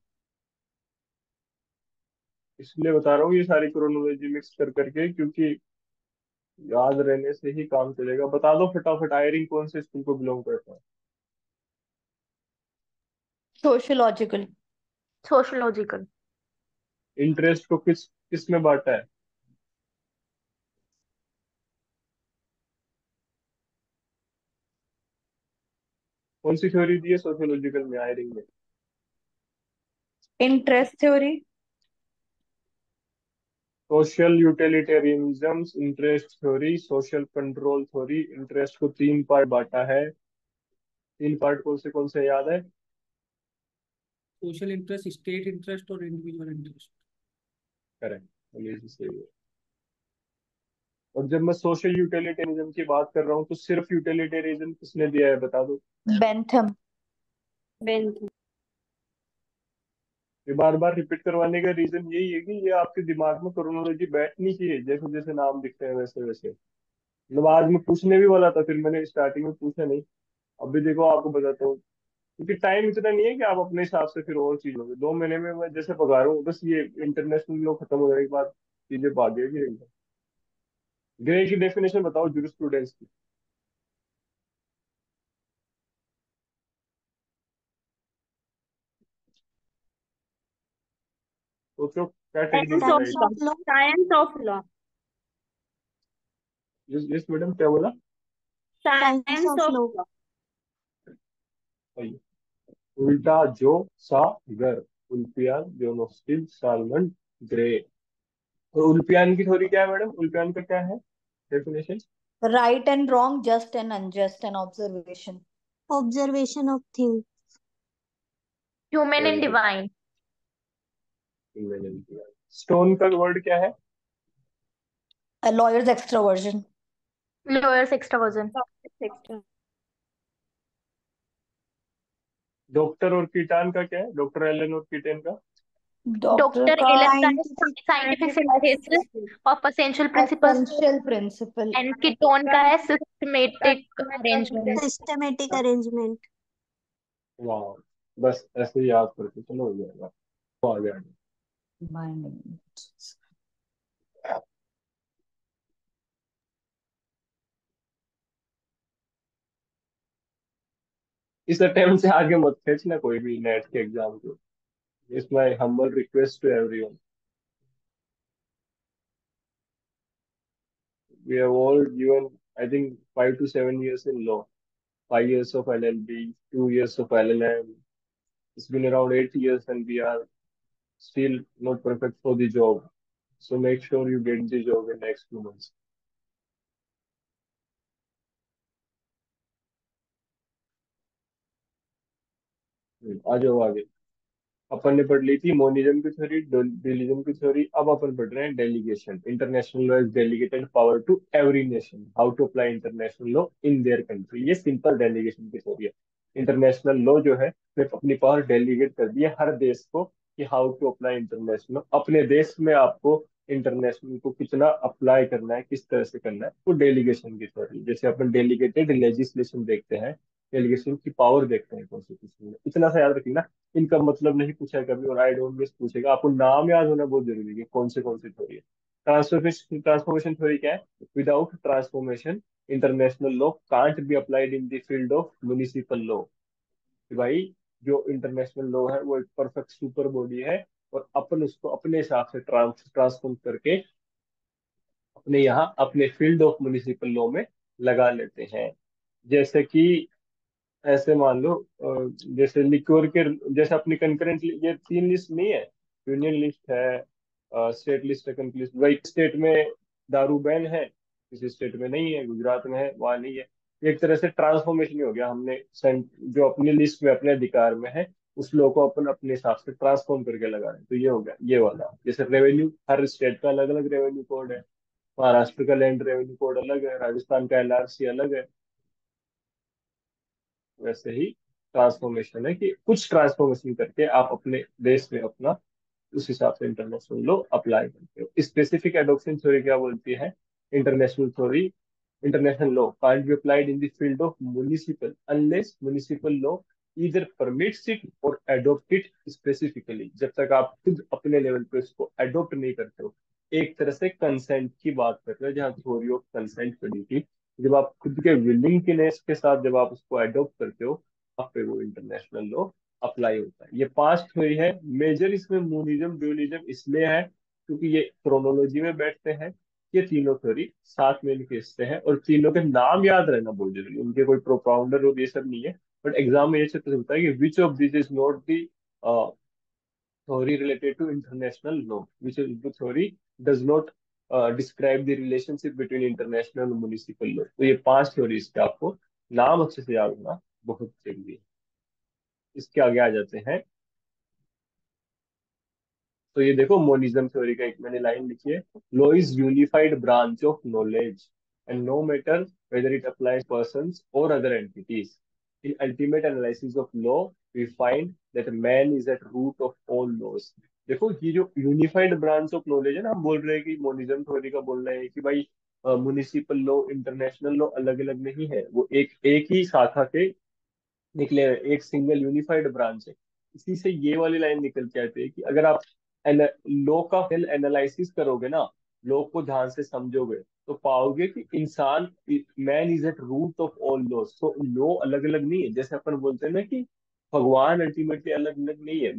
इसलिए बता रहा हूँ ये सारी क्रोनोलॉजी मिक्स कर करके, क्योंकि याद रहने से ही काम चलेगा। बता दो फटाफट, आयरिंग कौन से स्कूल को बिलोंग करता है। सोशियोलॉजिकल। Sociological. इंटरेस्ट को किस किस में बांटा है। कौन सी थ्योरी दी है सोशियोलॉजिकल में हायरिंग में? Interest theory. Social utilitarianism, interest theory, social control theory. Interest को तीन पार्ट बांटा है। तीन पार्ट कौन से याद है? सोशल इंटरेस्ट, स्टेट इंटरेस्ट और इंडिविजुअल इंटरेस्ट। करेक्ट, ये सही है। और जब मैं सोशल यूटिलिटेरिज्म की बात कर रहा हूँ तो सिर्फ यूटिलिटेरिज्म किसने दिया है बता दो। बेंथम। बेंथ। ये बार बार रिपीट करवाने का रीजन यही है कि ये आपके दिमाग में क्रोनोलॉजी बैठनी चाहिए, जैसे जैसे नाम दिखते हैं वैसे वैसे। मतलब आज मैं पूछने भी वाला था, फिर मैंने स्टार्टिंग में पूछा नहीं। अभी देखो आपको बताता हूँ, क्योंकि टाइम इतना नहीं है कि आप अपने हिसाब से फिर और चीज होगी। 2 महीने में मैं जैसे पका रहा हूँ, बस ये इंटरनेशनल लॉ खत्म हो जाने के बाद चीजें भागेगी एकदम। ग्रे की डेफिनेशन बताओ जूरिस्प्रूडेंस की। सोचो क्या टेक्निक साइंस ऑफ बताई साइंस थी। Law. Of law. Science of law. जिस मैडम क्या बोला? Science science of of law. Law. सही। उल्टा जो सा गर, उल्पियान जोनोस्टिल सालमन ग्रे। तो उल्पियान की थ्योरी क्या है मैडम? उल्पियान का क्या है definition? Right and wrong, just and unjust and observation. Observation of thing. Human very and good. Divine. Stone का वर्ड क्या है? Lawyers extraversion. Lawyers extraversion. Sector. Doctor और कीटान का क्या है? डॉक्टर एलन और कीटन का? डॉक्टर डॉक्टर का एलन का है scientific scientific synthesis of essential principles, essential principle. And Keeton का है सिस्टमेटिक अरेंजमेंट। Systematic arrangement. वाह, बस ऐसे ही याद करके चलो हो जाएगा। तो आ गया। बाइंडिंग। इस अटेम्प्ट से आगे मत खींचना कोई भी नेट के एग्जाम को। It's my humble request to everyone. We have all given, I think, 5 to 7 years in law, 5 years of LLB, 2 years of LLM. It's been around 8 years, and we are still not perfect for the job. So make sure you get the job in next 2 months. आ जाओ आगे। अपन ने पढ़ ली थी monism की theory, dualism की theory. अब अपन पढ़ रहे हैं delegation. International law is delegated power to every nation, how to apply international law in their country. ये सिंपल डेलीगेशन की थ्योरी है। इंटरनेशनल लॉ जो है सिर्फ अपनी पावर डेलीगेट कर दी है हर देश को कि हाउ टू अप्लाई इंटरनेशनल। अपने देश में आपको इंटरनेशनल को कितना अप्लाई करना है, किस तरह से करना है, वो डेलीगेशन की थ्योरी। जैसे अपन डेलीगेटेड लेजिस्लेशन देखते हैं, डेलीगेशन की पावर देखते हैं कॉन्स्टिट्यूशन में। इतना सा याद रखना, इनका मतलब नहीं पूछा है कभी, और आई डोंट गेस पूछेगा। आपको नाम याद होना बहुत जरूरी है, कौन से थ्योरी है। ट्रांसफॉर्मेशन थ्योरी क्या है? Without transformation international law can't be applied in the field of municipal law. कि भाई जो इंटरनेशनल लॉ है वो एक परफेक्ट सुपर बॉडी है, और अपन उसको अपने हिसाब से ट्रांसफॉर्म करके अपने यहाँ अपने फील्ड ऑफ म्युनिसिपल लॉ में लगा लेते हैं। जैसे कि ऐसे मान लो जैसे लिक्योर के, जैसे अपनी कंकरेंट, ये 3 लिस्ट नहीं है। यूनियन लिस्ट है, स्टेट लिस्ट है, कंट्री लिस्ट। वही स्टेट में दारू बैन है, किसी स्टेट में नहीं है, गुजरात में है, वहां नहीं है। ये एक तरह से ट्रांसफॉर्मेशन ही हो गया। हमने जो अपनी लिस्ट में अपने अधिकार में है उस लोग को अपन अपने हिसाब से ट्रांसफॉर्म करके लगा रहे हैं। तो ये हो गया ये वाला। जैसे रेवेन्यू, हर स्टेट का अलग अलग रेवेन्यू कोड है। महाराष्ट्र का लैंड रेवेन्यू कोड अलग है, राजस्थान का एलआरसी अलग है। वैसे ही ट्रांसफॉर्मेशन है कि कुछ ट्रांसफॉर्मेशन करके आप अपने देश में अपना उस हिसाब से इंटरनेशनल लॉ अप्लाई करते हो। स्पेसिफिक एडॉप्शन थ्योरी क्या बोलती है? International theory, international law can't be applied in the field of municipal unless municipal law either permits it और अडोप्ट इट स्पेसिफिकली। जब तक आप खुद अपने लेवल पे उसको अडोप्ट नहीं करते हो। एक तरह से कंसेंट की बात कर रहे हो, जहाँ थ्योरी ऑफ कंसेंट पड़ी थी। जब आप खुद के विलिंगनेस के साथ जब आप उसको अडोप्ट करते हो, आप पे वो इंटरनेशनल लॉ अप्लाई होता है। ये 5 थ्योरी है। मेजर इसमें मोनिज्म ड्यूलिज्म इसलिए है क्योंकि ये क्रोनोलॉजी में बैठते हैं। ये तीनों थ्योरी साथ में इनके हिस्से हैं, और तीनों के नाम याद रहना बहुत जरूरी है। उनके कोई प्रोपाउंडर और ये सब नहीं है, बट एग्जाम में ये चक्कर होता है कि which of this is not the theory related to international law, which is the theory does not describe the relationship between international and municipal law. तो ये 5 थ्योरीज के आपको नाम अच्छे से याद होना बहुत जरूरी है। इसके आगे आ जाते हैं। तो ये देखो मोनिज्म थ्योरी का एक मैंने लाइन लिखी है, law is unified branch of knowledge and no matter whether it applies persons or other entities. In ultimate analysis of law, we find that man is at root of all laws. देखो ये जो unified branch of knowledge है ना, हम बोल रहे हैं कि मोनिज्म थ्योरी का बोलना है कि भाई म्युनिसिपल लॉ इंटरनेशनल लॉ अलग अलग नहीं है, वो एक एक ही शाखा के निकले हैं, एक सिंगल यूनिफाइड ब्रांच है। इसी से ये वाली लाइन निकल के आती है कि अगर आप लॉ का एनालिसिस करोगे ना, लॉ को ध्यान से समझोगे, तो पाओगे कि इंसान, man is at root of all laws. तो लॉ अलग अलग नहीं है, जैसे अपन बोलते हैं ना कि भगवान अल्टीमेटली अलग अलग नहीं है,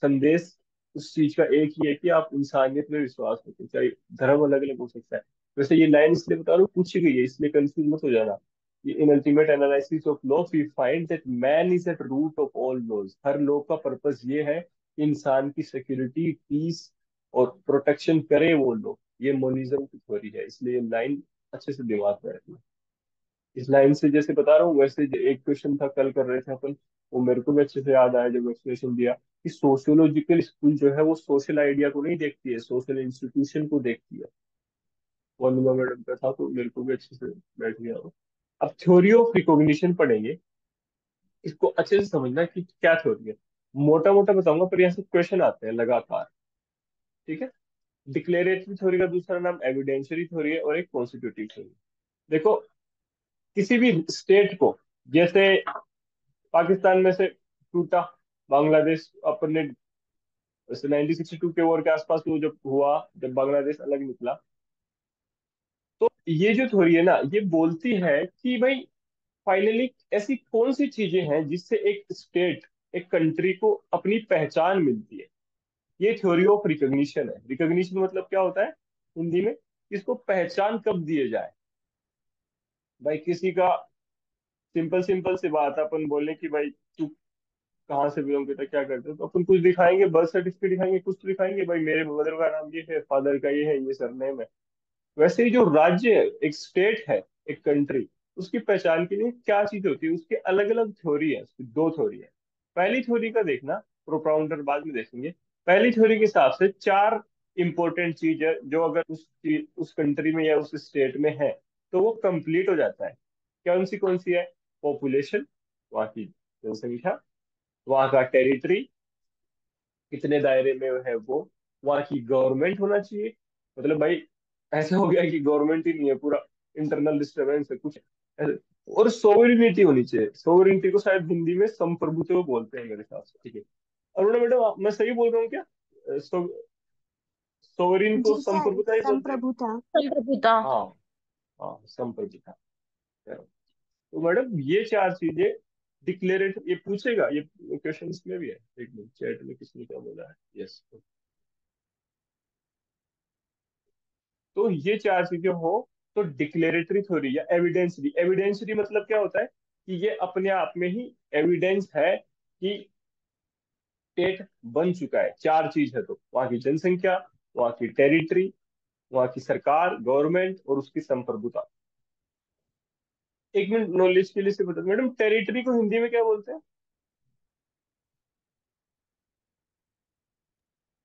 संदेश उस चीज का एक ही है कि आप इंसानियत में विश्वास रखते हैं, चाहे धर्म अलग अलग हो सकता है। वैसे ये लाइन इसलिए बता रहा हूँ, पूछी गई है, इसलिए कंफ्यूज मत हो जाना। In ultimate analysis of law, we find that man is at root of all laws. Her law का पर्पस ये है कि इंसान की सिक्योरिटी, पीस और प्रोटेक्शन करे वो लॉ। ये मोनिज्म की थ्योरी है, इसलिए ये लाइन अच्छे से दिमाग में रखना। इस लाइन से जैसे बता रहा हूँ, वैसे जो एक क्वेश्चन था कल कर रहे थे अपन, वो मेरे को भी अच्छे से याद आया जब एक्सप्लेनेशन दिया कि सोशियोलॉजिकल स्कूल जो है वो सोशल आइडिया को नहीं देखती है, सोशल इंस्टीट्यूशन को देखती है। वंदना मैडम का था तो मेरे को भी अच्छे से बैठ गया वो। अब थ्योरी ऑफ रिकॉग्निशन पढ़ेंगे, इसको अच्छे से समझना कि क्या थ्योरी है। मोटा मोटा बताऊंगा पर यहाँ से क्वेश्चन आते हैं लगातार, ठीक है। डिक्लेरेटरी थ्योरी का दूसरा नाम एविडेंशियरी थ्योरी है और एक कॉन्स्टिट्यूटिव थ्योरी। देखो, किसी भी स्टेट को, जैसे पाकिस्तान में से टूटा बांग्लादेश, अपन ने 1962 के वॉर के आसपास वो जब हुआ, जब बांग्लादेश अलग निकला, तो ये जो थ्योरी है ना, ये बोलती है कि भाई फाइनली ऐसी कौन सी चीजें हैं जिससे एक स्टेट, एक कंट्री को अपनी पहचान मिलती है। ये थ्योरी ऑफ रिकॉग्निशन है। रिकॉग्निशन मतलब क्या होता है हिंदी में, इसको पहचान कब दिए जाए। भाई किसी का, सिंपल सिंपल सी बात है, अपन बोले कि भाई तू कहाँ से बिलोंग करता है, क्या करते हो, तो अपन कुछ दिखाएंगे, बर्थ सर्टिफिकेट दिखाएंगे, कुछ तो दिखाएंगे, भाई मेरे मदर का नाम ये है, फादर का ये है, ये सरनेम है। वैसे ही जो राज्य है, एक स्टेट है, एक कंट्री, उसकी पहचान के लिए क्या चीज होती है, उसकी अलग अलग थ्योरी है, उसकी 2 थ्योरी है। पहली थ्योरी का देखना, प्रोपाउंडर बाद में देखेंगे। पहली थ्योरी के हिसाब से 4 इंपॉर्टेंट चीज है जो अगर उस कंट्री में या उस स्टेट में है तो वो कंप्लीट हो जाता है। कौन सी है? पॉपुलेशन, वहाँ की जनसंख्या, वहाँ का टेरिटरी कितने दायरे में है वो, वहाँ की गवर्नमेंट होना चाहिए, मतलब भाई ऐसा हो गया कि गवर्नमेंट ही नहीं है, पूरा इंटरनल डिस्टरबेंस है कुछ ऐसे। और सोवरेनिटी होनी चाहिए, सोवरेनिटी को शायद हिंदी में संप्रभुत्व बोलते हैं मेरे हिसाब से, ठीक है। अरुणा मैडम, मैं सही बोल रहा हूँ क्या? सोवरेन को जी सर, संप्रभुता ही बोलते हैं। संप्रभुता। संप्रभुता। हाँ, हाँ संप्रभुता। तो मैडम ये 4 चीजें डिक्लेरेट, ये पूछेगा, ये क्वेश्चन में भी है, एक मिनट चैट में किसने क्या बोला है, यस। तो ये 4 चीजें हो तो डिक्लेरेटरी थ्योरी या एविडेंसरी। एविडेंसरी मतलब क्या होता है कि ये अपने आप में ही एविडेंस है कि स्टेट बन चुका है। 4 चीज है, तो वहां की जनसंख्या, वहां की टेरिटरी, वहां की सरकार, गवर्नमेंट और उसकी संप्रभुता। एक मिनट नॉलेज के लिए से बता मैडम, टेरिटरी को हिंदी में क्या बोलते हैं?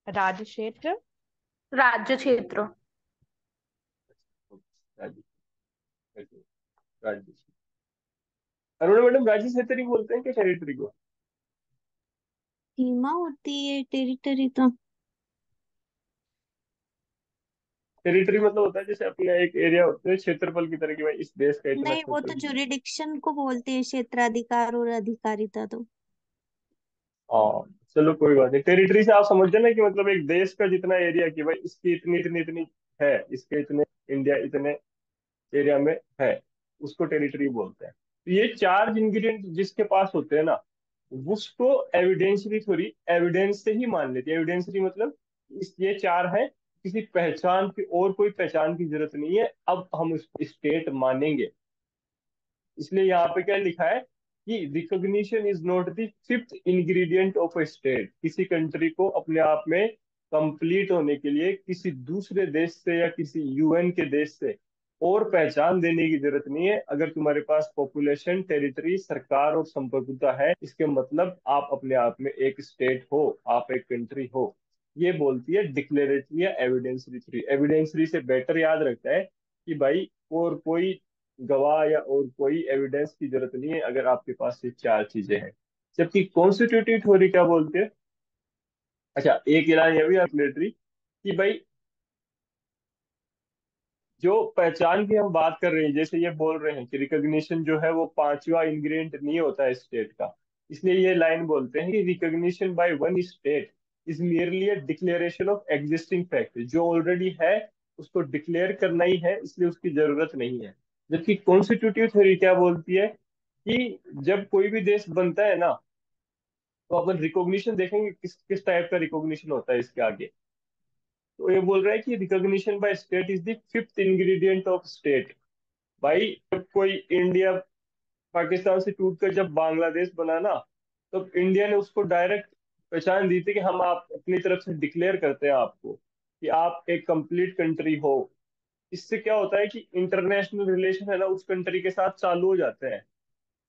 राज्य क्षेत्र। राज्य क्षेत्र। राज्य, राज्य। अरुणा मैडम, राज्य क्षेत्र ही बोलते हैं क्या टेरिटरी को? सीमा होती है टेरिटरी तो। टेरिटरी मतलब होता है जैसे अपना एक एरिया होता है क्षेत्रफल की तरह, कि भाई इस देश का इतना नहीं, वो तो क्षेत्रफल है। जुरिडिक्शन को बोलते हैं, क्षेत्राधिकार और अधिकारिता तो। हाँ चलो कोई बात नहीं, टेरिटरी से आप समझ जाए ना कि मतलब एक देश का जितना एरिया, कि भाई इसकी इतनी इतनी इतनी है, इसके इतने, इंडिया इतने एरिया में है, उसको टेरिटरी बोलते हैं। तो ये 4 इंग्रेडिएंट जिसके पास होते हैं ना, उसको एविडेंसरी थ्योरी एविडेंस से ही मान लेती है। एविडेंसरी मतलब ये 4 है, किसी पहचान की और कोई पहचान की जरूरत नहीं है, अब हम स्टेट मानेंगे। इसलिए यहाँ पे क्या लिखा है कि recognition is not the fifth ingredient of a state. किसी कंट्री को अपने आप में कंप्लीट होने के लिए किसी दूसरे देश से या किसी यूएन के देश से और पहचान देने की जरूरत नहीं है। अगर तुम्हारे पास पॉपुलेशन, टेरिटरी, सरकार और संप्रभुता है, इसके मतलब आप अपने आप में एक स्टेट हो, आप एक कंट्री हो। ये बोलती है डिक्लेरेटरी या एविडेंसरी थ्योरी। एविडेंसरी से बेटर याद रखता है कि भाई और कोई गवाह या और कोई एविडेंस की जरूरत नहीं है अगर आपके पास ये चार चीजें हैं। जबकि कॉन्स्टिट्यूटिव थ्योरी क्या बोलते हैं? अच्छा, एक लाइन ये भी डिक्लेरेटरी कि भाई जो पहचान की हम बात कर रहे हैं, जैसे ये बोल रहे हैं कि रिकॉग्निशन जो है वो पांचवा इंग्रेडिएंट नहीं होता है स्टेट का, इसलिए ये लाइन बोलते हैं कि recognition by one state is merely a declaration of existing fact. जो ऑलरेडी है उसको डिक्लेयर करना ही है, इसलिए उसकी जरूरत नहीं है। जबकि कॉन्स्टिट्यूटिव थ्योरी क्या बोलती है कि जब कोई भी देश बनता है ना, तो अपन रिकॉग्निशन देखेंगे किस किस टाइप का रिकॉग्निशन होता है इसके आगे। तो ये बोल रहा है कि recognition by state is the fifth ingredient of state. भाई जब कोई इंडिया पाकिस्तान से टूट कर जब बांग्लादेश बना ना, तो इंडिया ने उसको डायरेक्ट पहचान दी थी कि हम आप अपनी तरफ से डिक्लेयर करते हैं आपको कि आप एक कंप्लीट कंट्री हो। इससे क्या होता है कि इंटरनेशनल रिलेशन है ना उस कंट्री के साथ चालू हो जाते हैं।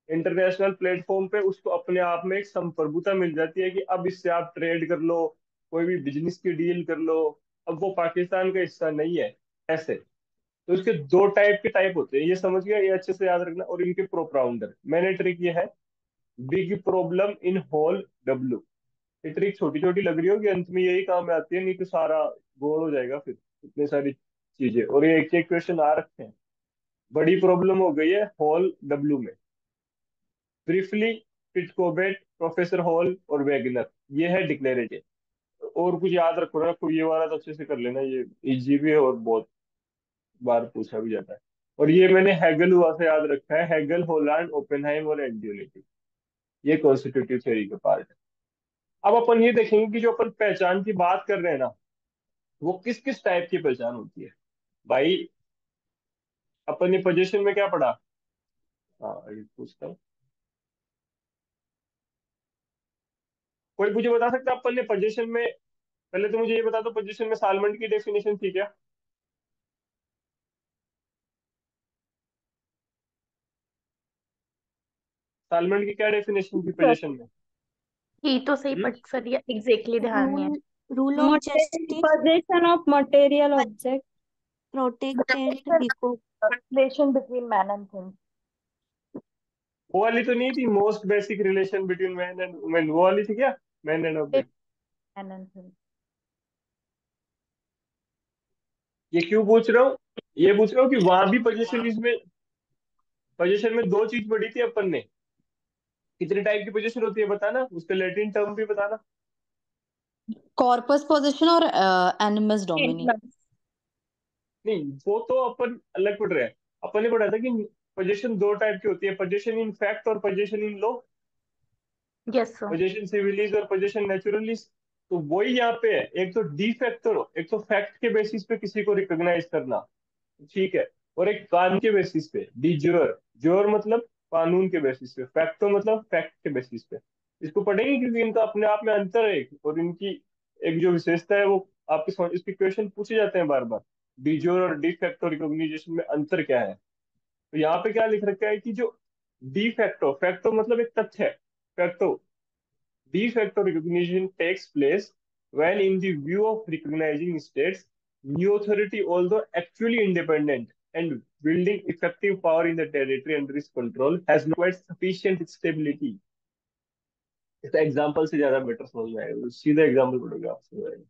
इंटरनेशनल प्लेटफॉर्म पे उसको अपने आप में एक संप्रभुता मिल जाती है कि अब इससे आप ट्रेड कर लो, कोई भी बिजनेस की डील कर लो। अब वो पाकिस्तान का हिस्सा नहीं है ऐसे। तो इसके दो टाइप के टाइप होते हैं, ये समझ गया, ये अच्छे से याद रखना। और इनके प्रोपाउंडर, मैंने ट्रिक ये है, big problem in whole W. ये ट्रिक छोटी छोटी लग रही होगी, अंत में यही काम में आती है, नहीं तो सारा गोल हो जाएगा फिर, इतनी सारी चीजें। और ये एक एक क्वेश्चन आ रखे हैं। बड़ी प्रॉब्लम हो गई है होल डब्ल्यू में। ब्रीफली, पिटकोबेट, प्रोफेसर हॉल और वैगनर, ये है डिक्लेरेटिव। और कुछ याद रखो ना, कोई ये वाला तो अच्छे से कर लेना, ये इजी भी है और बहुत बार पूछा भी जाता है। और ये मैंने हैगल हुआ से याद रखा है, हैगल, होलांड, ओपेनहाइम और एंड्यूलिटी। ये कॉन्स्टिट्यूटिव थ्योरी के पार्ट है। अब अपन ये देखेंगे कि जो अपन पहचान की बात कर रहे हैं ना, वो किस किस टाइप की पहचान होती है। भाई अपन ने पोजीशन में क्या पढ़ा? हाँ, ये पूछता हूँ, कोई मुझे बता सकता है अपन ने पोजीशन में, पहले तो मुझे ये बता दो, पोजीशन में सालमेंट की डेफिनेशन थी क्या? सालमेंट की क्या डेफिनेशन थी पोजीशन में? ये तो सही, हम्म? बट सर ये एग्जैक्टली ध्यान नहीं है। Rule of justice, Possession of material object. protect and Relation between man and thing. वो वाली तो नहीं थी, most basic relation between man and women, वो वाली थी क्या? Man and object. Man and thing. ये क्यों पूछ रहा हूँ? ये पूछ रहा हूँ कि वहां भी पोजीशन में दो चीज पढ़ी थी अपन ने। कितने टाइप की पोजीशन होती है बताना, उसका लैटिन टर्म भी बताना। Corpus possession और animus domini. नहीं, वो तो अपन अलग पढ़ रहे हैं। अपन ने पढ़ा था कि पोजीशन दो टाइप की होती है, पोजीशन इन फैक्ट और position in law. Yes sir. Position civilis और पोजीशन नेचुरलिस। तो वही यहाँ पे है, एक तो डी फैक्टर, एक तो फैक्ट के बेसिस पे किसी को रिकॉग्नाइज करना, ठीक है, और एक कानून के बेसिस पे, डी ज्योर। ज्योर मतलब कानून के बेसिस पे, फैक्टो मतलब फैक्ट के बेसिस पे। इसको पढ़ेंगे क्योंकि इनका अपने आप में अंतर है और इनकी एक जो विशेषता है वो आपके समझ, इसके क्वेश्चन पूछे जाते हैं बार बार। डी ज्योर और डी फैक्टो रिकॉग्निशन में अंतर क्या है? तो यहाँ पे क्या लिख रखा है कि जो डी फैक्टो, फैक्टो मतलब एक तथ्य है, facto, de facto recognition takes place when, in the view of recognizing states, new authority, although actually independent and wielding effective power in the territory under its control, has not quite sufficient stability. इसका example से ज्यादा better समझ में आएगा, सीधा example पढ़ोगे आप समझ आएगा।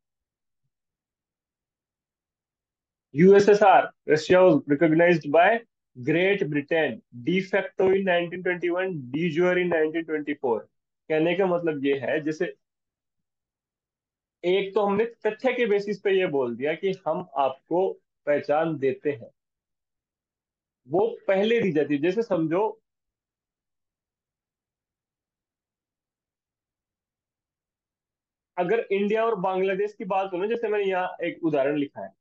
USSR, Russia was recognized by Great Britain de facto in 1921, de jure in 1924। कहने का मतलब ये है, जैसे एक तो हमने तथ्य के बेसिस पे ये बोल दिया कि हम आपको पहचान देते हैं, वो पहले दी जाती है। जैसे समझो, अगर इंडिया और बांग्लादेश की बात हो ना, जैसे मैंने यहाँ एक उदाहरण लिखा है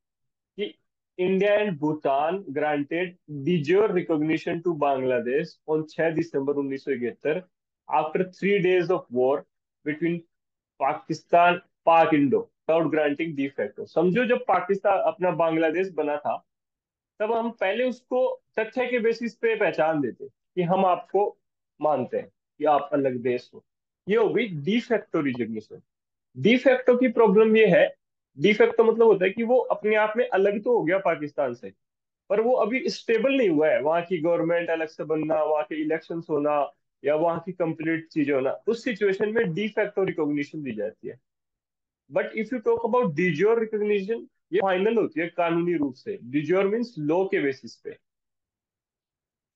कि India and Bhutan granted de jure recognition to Bangladesh on 6 December 1971 after 3 days of war between Pakistan पाक Indo without granting de facto। समझो जब पाकिस्तान अपना बांग्लादेश बना था तब हम पहले उसको तथ्य के बेसिस पे पहचान देते कि हम आपको मानते हैं कि आप अलग देश हो। ये हो गई de facto recognition. De facto की प्रॉब्लम ये है, डी फैक्टो मतलब होता है कि वो अपने आप में अलग तो हो गया पाकिस्तान से, पर वो अभी स्टेबल नहीं हुआ है। वहां की गवर्नमेंट अलग से बनना, वहां के इलेक्शंस होना, या वहां की कंप्लीट चीजें होना, उस सिचुएशन में डी फैक्टो रिकॉग्निशन दी जाती है। But if you talk about de jure recognition, ये फाइनल होती है कानूनी रूप से। डिज्योर मीन्स लॉ के बेसिस पे।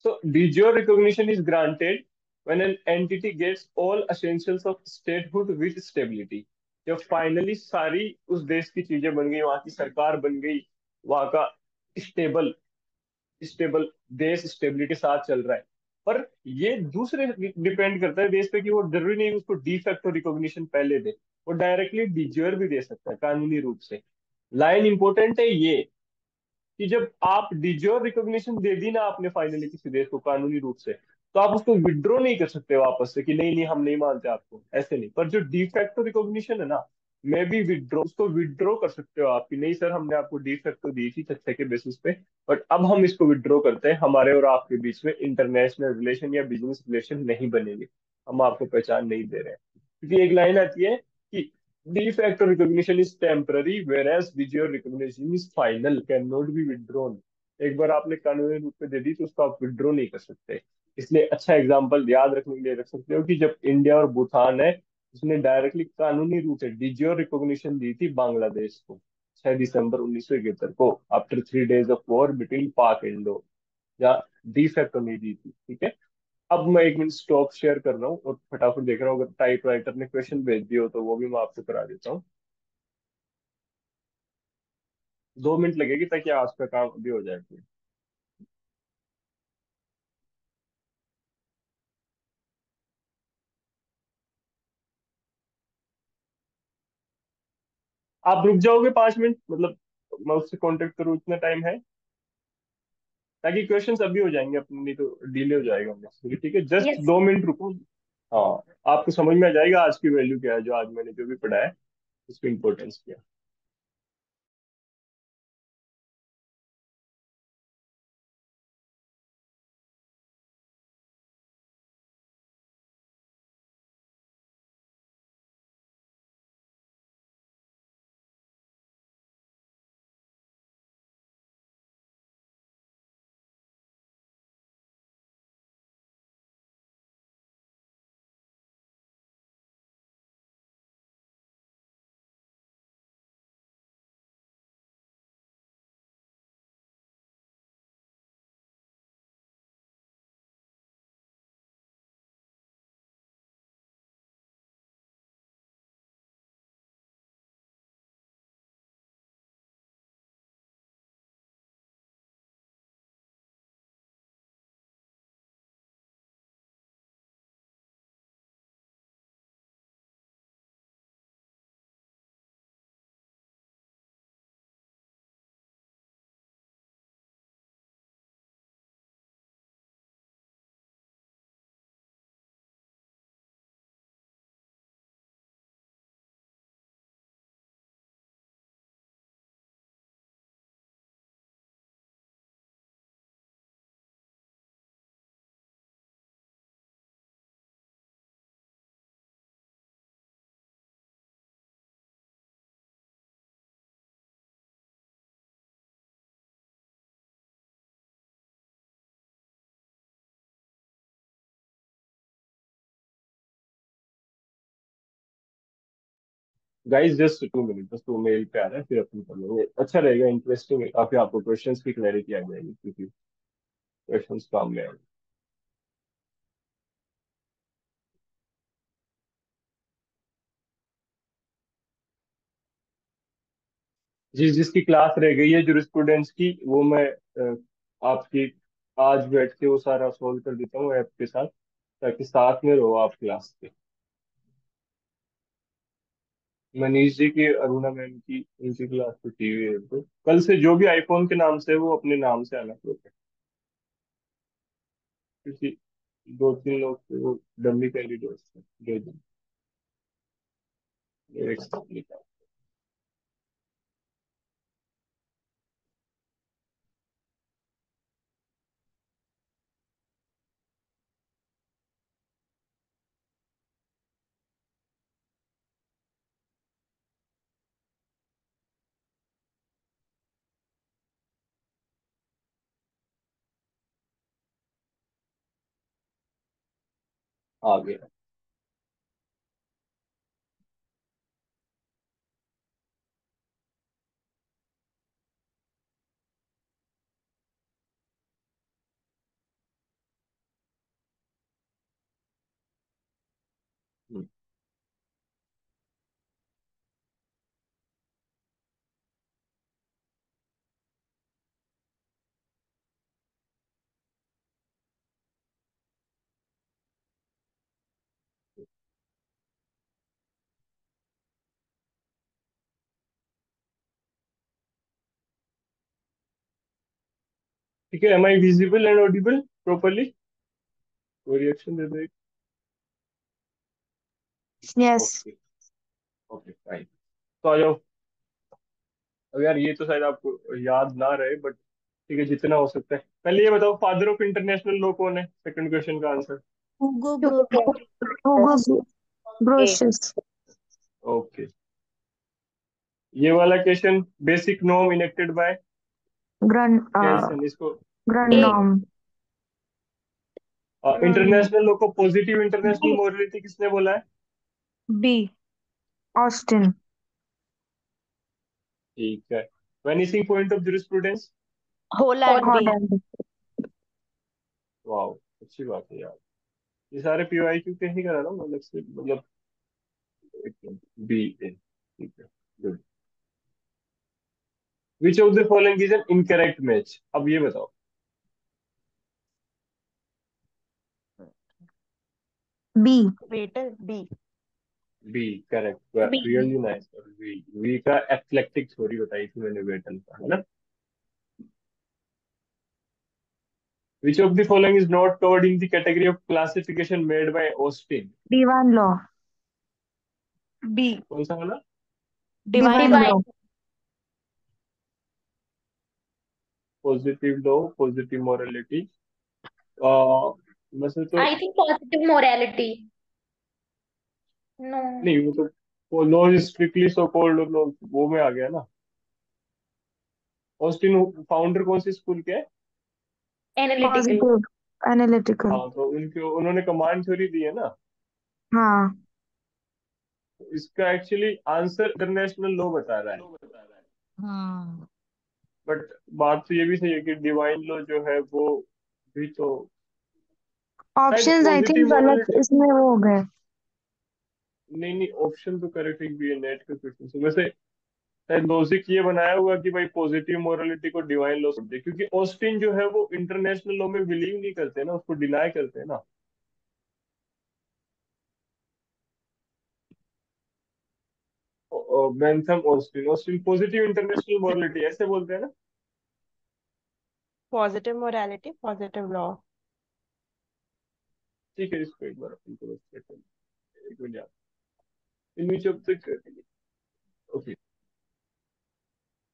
So, de jure recognition is granted when an entity gets all essentials of statehood with stability। जब फाइनली सारी उस देश की चीजें बन गई, वहां की सरकार बन गई, वहां का स्टेबल स्टेबल देश स्टेबिलिटी के साथ चल रहा है। पर ये दूसरे डिपेंड करता है देश पे कि वो जरूरी नहीं उसको डी फैक्टो रिकॉग्निशन पहले दे, वो डायरेक्टली डिज्योर भी दे सकता है कानूनी रूप से। लाइन इंपॉर्टेंट है ये कि जब आप डिजोर रिकॉग्निशन दे दी ना आपने फाइनली किसी देश को कानूनी रूप से, तो आप उसको विड्रॉ नहीं कर सकते वापस से कि नहीं नहीं हम नहीं मानते आपको, ऐसे नहीं। पर जो डिफैक्टो रिकॉग्निशन है ना, मैं भी विड्रॉ उसको विड्रॉ कर सकते हो आप कि नहीं सर हमने आपको डिफैक्टो दी थी तथ्य के बेसिस पे, बट अब हम इसको विड्रॉ करते हैं, हमारे और आपके बीच में इंटरनेशनल रिलेशन या बिजनेस रिलेशन नहीं बनेंगे, हम आपको पहचान नहीं दे रहे हैं। क्योंकि एक लाइन आती है कि de facto recognition is temporary, whereas de jure recognition is final, cannot be withdrawn। एक बार आपने कानूनी रूप में दे दी तो उसको आप विड्रॉ नहीं कर सकते। इसलिए अच्छा एग्जांपल याद रखने के लिए रख सकते हो कि जब इंडिया और भूटान है, उसने डायरेक्टली कानूनी रूप से de jure रिकॉग्निशन दी थी बांग्लादेश को 6 दिसंबर 1971 को, after 3 days of war between पाक इंडो, या डी फैक्टो नहीं दी थी। ठीक है। अब मैं 1 मिनट स्टॉप शेयर कर रहा हूँ और फटाफट देख रहा हूँ, अगर टाइप राइटर ने क्वेश्चन भेज दिया हो तो वो भी मैं आपको करा देता हूँ। 2 मिनट लगेगी ताकि आज का काम भी हो जाए। आप रुक जाओगे 5 मिनट, मतलब मैं उससे कांटेक्ट करूँ, इतना टाइम है ताकि क्वेश्चंस अभी हो जाएंगे अपने, नहीं तो डिले हो जाएगा नेक्स्ट। ठीक है, जस्ट यस। 2 मिनट रुको। हाँ, आपको समझ में आ जाएगा आज की वैल्यू क्या है, जो आज मैंने जो भी पढ़ा है उसकी इंपॉर्टेंस क्या है। गाइस जस्ट 2 मिनट, बस 2 मेल पे आ रहा है, फिर अपन कर लेंगे। अच्छा रहेगा, इंटरेस्टिंग है काफी, आपको क्वेश्चंस की क्लैरिटी आ जाएगी क्योंकि क्वेश्चंस काम में आएंगे। जिसकी क्लास रह गई है जूरिस्प्रूडेंस की, वो मैं आपकी आज बैठ के वो सारा सॉल्व कर देता हूँ ऐप के साथ, ताकि साथ में रहो आप क्लास के। मनीष जी की, अरुणा मैम की, उनकी क्लास तो टीवी है, तो कल से जो भी आईफोन के नाम से है, वो अपने नाम से आना शुरू करें, क्योंकि 2-3 लोग थे वो डमी कैंडिडेट्स थे, जो एक आ गया। हम्म, ठीक है। Am I visible and audible properly? कोई रिएक्शन दे दो। Yes. Okay, okay fine. तो आ जाओ। अब यार ये तो शायद आपको याद ना रहे, बट ठीक है, जितना हो सकता है। पहले ये बताओ, फादर ऑफ इंटरनेशनल लॉ कौन है? सेकंड क्वेश्चन का answer. Hugo Hugo Hugo Grotius. A. Grotius. Okay, ये वाला question, basic norm enacted by Kelsen, इसको A. Grandnom. इंटरनेशनल लॉ को पॉजिटिव इंटरनेशनल मोरालिटी किसने बोला है? B. Austin. ठीक है। Vanishing point of jurisprudence? Holland B. Holland. वाह, अच्छी बात है यार। ये सारे पीवाईक्यू के ही करा रहा हूँ अलग से, मतलब बी ए, ठीक है, good. Which of the following is an incorrect match? अब ये बताओ। B. वेटर B. B correct, B. Really nice. B, B का एथलेटिक थ्योरी बताई थी मैंने वेटन का, है ना? Which of the following is not covered in the category of classification made by Austin? Divan law. B. कौन सा वाला? Divine Divine law. law. Positive law, positive morality, वैसे तो I think positive morality. No. नहीं, वो तो law is strictly so called law, वो में आ गया ना। ऑस्टिन फाउंडर कौन सी स्कूल के है? Analytical. Positive. Analytical. हाँ, तो उनके उन्होंने कमांड थ्योरी दी है ना। हाँ. तो इसका एक्चुअली आंसर इंटरनेशनल लॉ बता रहा है, हाँ। बट बात तो ये भी सही है कि डिवाइन लॉ जो है वो भी तो शायद Options I पॉजिटिव think गलत मोरालिटी। इसमें वो हो गए. नहीं नहीं, ऑप्शन तो करेक्ट भी है नेट के क्वेश्चन से वैसे। शायद लॉजिक ये बनाया होगा कि भाई पॉजिटिव मोरालिटी को डिवाइन लॉ समझे, क्योंकि ऑस्टिन जो है वो इंटरनेशनल लॉ में बिलीव नहीं करते ना, उसको डिनाई करते हैं ना। Bentham Austin, Austin positive international morality ऐसे बोलते हैं ना। Positive morality positive law. ठीक है, इसको एक बार अपन को एक मिनट याद। In which of the, okay,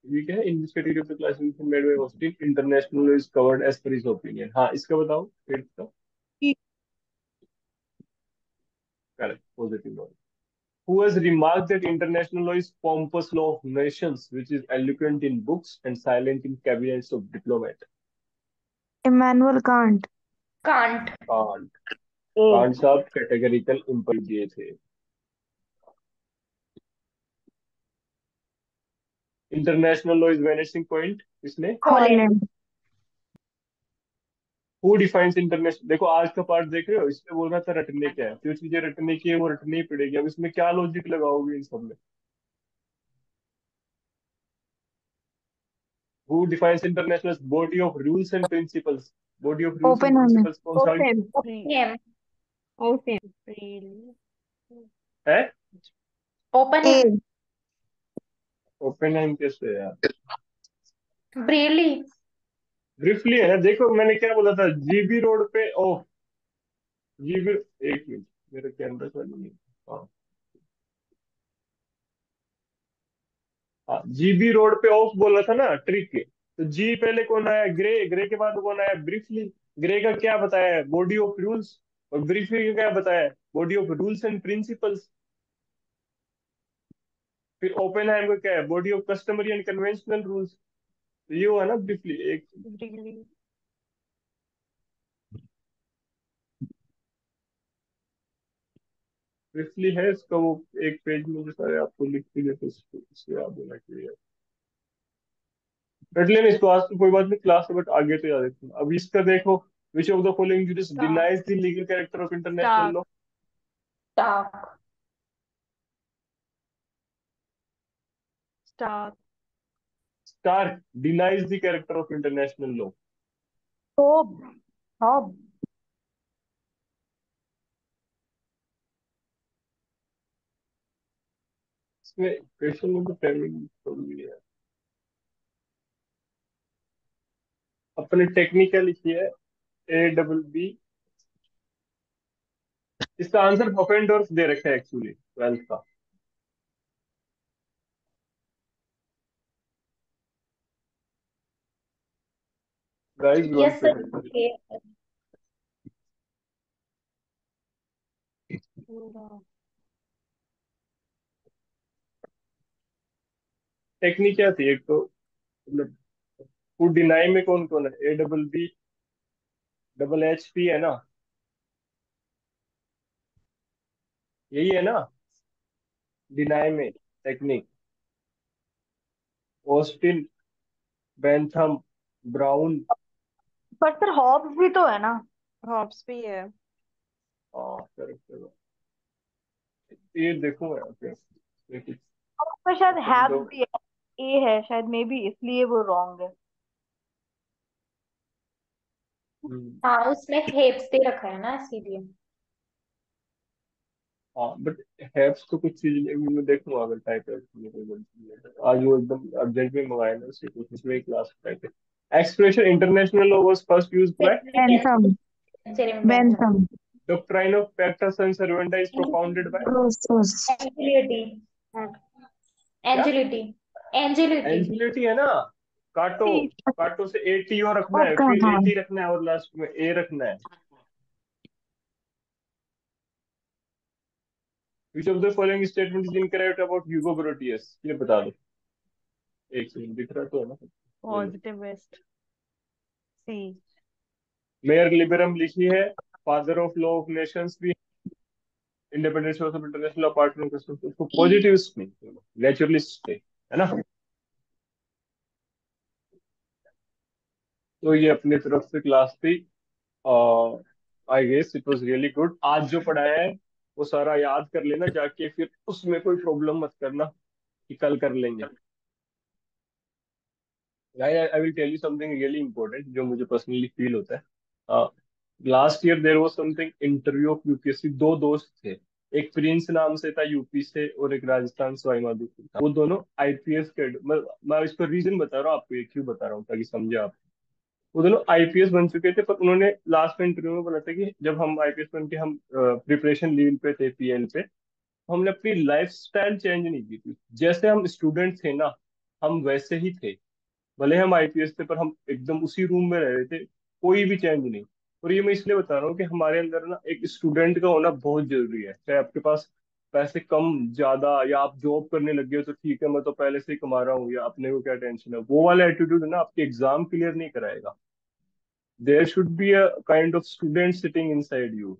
ये क्या है? In this category of the classification made by Austin international law is covered as per his opinion. हाँ, इसका बताओ फिर का। Correct, positive law. Who has remarked that international law is pompous law of nations, which is eloquent in books and silent in cabinets of diplomat? Immanuel Kant. Can't. Can't. A. Can't साहब categorical impulse दिए थे। International law is vanishing point किसने? Holland. Holland. Who defines international? देखो आज का part देख रहे हो, इसमें बोल रहा था रटने क्या है, जो चीजें रटने की है वो रटनी ही पड़ेगी। अब इसमें क्या लॉजिक लगाओगे इन सब में? Who defines international body of rules and principles? Body of rules and Oppenheimer. Principles कौन सा ओपन। OPM. Open. है? Open A. him. ओपेनहाइम कैसे है यार? ब्रेली। ब्रीफली है ना, देखो मैंने क्या बोला था, जीबी रोड पे। ओह, जीबी, एक मिनट, मेरे कैमरा चालू नहीं। हाँ, हाँ, जीबी रोड पे ऑफ बोला था ना ट्रिक के। तो जी पहले कौन आया? ग्रे। ग्रे के बाद कौन आया? ब्रीफली। ग्रे का क्या बताया है? Body of rules. और ब्रीफली का क्या बताया है? Body of rules and principles. फिर ओपेनहाइम का क्या है? Body of customary and conventional rules. तो ये हुआ ना ब्रीफली। एक ब्रेली। ब्रीफली है इसका वो, एक पेज में जो सारे आपको लिख के देते इसको याद होना चाहिए। रट लेना इसको, आज तो कोई बात नहीं क्लास है, बट आगे तो याद रखना। अब इसका देखो, which of the following jurists. Denies the legal character of international Starke. Law? Starke. Starke. Starke denies the character of international law. Hobbes. Hobbes. इसमें क्वेश्चन में तो फ्रेमिंग थोड़ी है, अपने टेक्निकल लिखी है। ABB। इसका आंसर पफेनडॉर्फ दे रखा है एक्चुअली 12th का। गाइस डोंट यस पे सर। अटेंशन। टेक्निक क्या थी एक तो, मतलब फूड डिनाई में कौन कौन है? ABB, HP है ना, यही है ना डिनाई में टेक्निक। Austin, Bentham, brown. पर सर हॉब्स भी तो है ना। हॉब्स भी है। हाँ करेक्ट। ये देखो मैं, ओके देखिए। पर शायद अपन हैव दो। भी है। ए है शायद, मे बी इसलिए वो रॉन्ग है। हम्म, हाँ उसमें हेप्स दे रखा है ना इसीलिए। हाँ बट हैव्स तो कुछ चीज मैं देखूंगा अगर टाइप है उसमें कोई गलती नहीं है। आज वो एकदम अर्जेंट में मंगाया ना, उसी कुछ इसमें क्लास टाइप है। Expression international law was first used by Bentham. Benjamin Bentham. Bentham. Doctrine of pactus and servanda is propounded by Process. Angelity. क्या? Angelity. Angelity. एंजिलिटी है ना, काटो। सी। काटो से ATO रखना है, Okay, फिर हाँ. AT रखना है और लास्ट में A रखना है। विच of the following statement is incorrect about Hugo Grotius? ये बता दो। एक सेकंड, दिख रहा तो है ना? बोलो। पॉजिटिविस्ट। सी। मेयर लिबरम लिखी है, father of law of nations भी, independent source of international law, partner customs, उसको पॉजिटिविस्ट नहीं, नेचुरलिस्ट थे, है ना? तो ये अपनी तरफ से क्लास थी। I guess it was really good. आज जो पढ़ाया है वो सारा याद कर लेना जाके, फिर उसमें कोई प्रॉब्लम मत करना कि कल कर लेंगे। I will tell you something really important जो मुझे पर्सनली फील होता है। Last year there was something interview of UPSC। दो दोस्त थे, एक प्रिंस नाम से था यूपी से, और एक राजस्थान सवाई माधोपुर था। वो दोनों IPS के, मैं इसका रीजन बता रहा हूँ आपको, ये क्यों बता रहा हूँ ताकि समझे आप। वो दोनों IPS बन चुके थे, पर उन्होंने लास्ट में इंटरव्यू में बोला था कि जब हम IPS बन के हम प्रिपरेशन लीव पे थे, PL पे, हमने अपनी लाइफ स्टाइल चेंज नहीं की थी। जैसे हम स्टूडेंट थे ना, हम वैसे ही थे। भले हम IPS थे, पर हम एकदम उसी रूम में रह रहे थे, कोई भी चेंज नहीं। और ये मैं इसलिए बता रहा हूँ कि हमारे अंदर ना एक स्टूडेंट का होना बहुत जरूरी है। चाहे आपके पास पैसे कम ज्यादा, या आप जॉब करने लगे हो तो ठीक है, मैं तो पहले से ही कमा रहा हूँ, या अपने को क्या टेंशन है, वो वाला एटीट्यूड है ना, आपके एग्जाम क्लियर नहीं कराएगा। There should be a kind of student sitting inside you.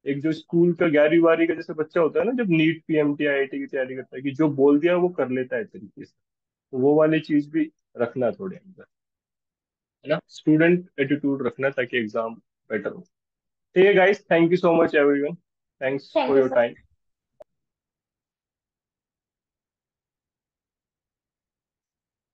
एक जो स्कूल का 11वीं 12वीं का जैसे बच्चा होता है ना, जब नीट PMT IIT की तैयारी करता है, कि जो बोल दिया वो कर लेता है तरीके से, तो वो वाली चीज भी रखना थोड़े अंदर, है ना? स्टूडेंट एटीट्यूड रखना ताकि एग्जाम बेटर हो। ठीक है guys, thank you so much everyone, thanks Thank for you, your sir. Time.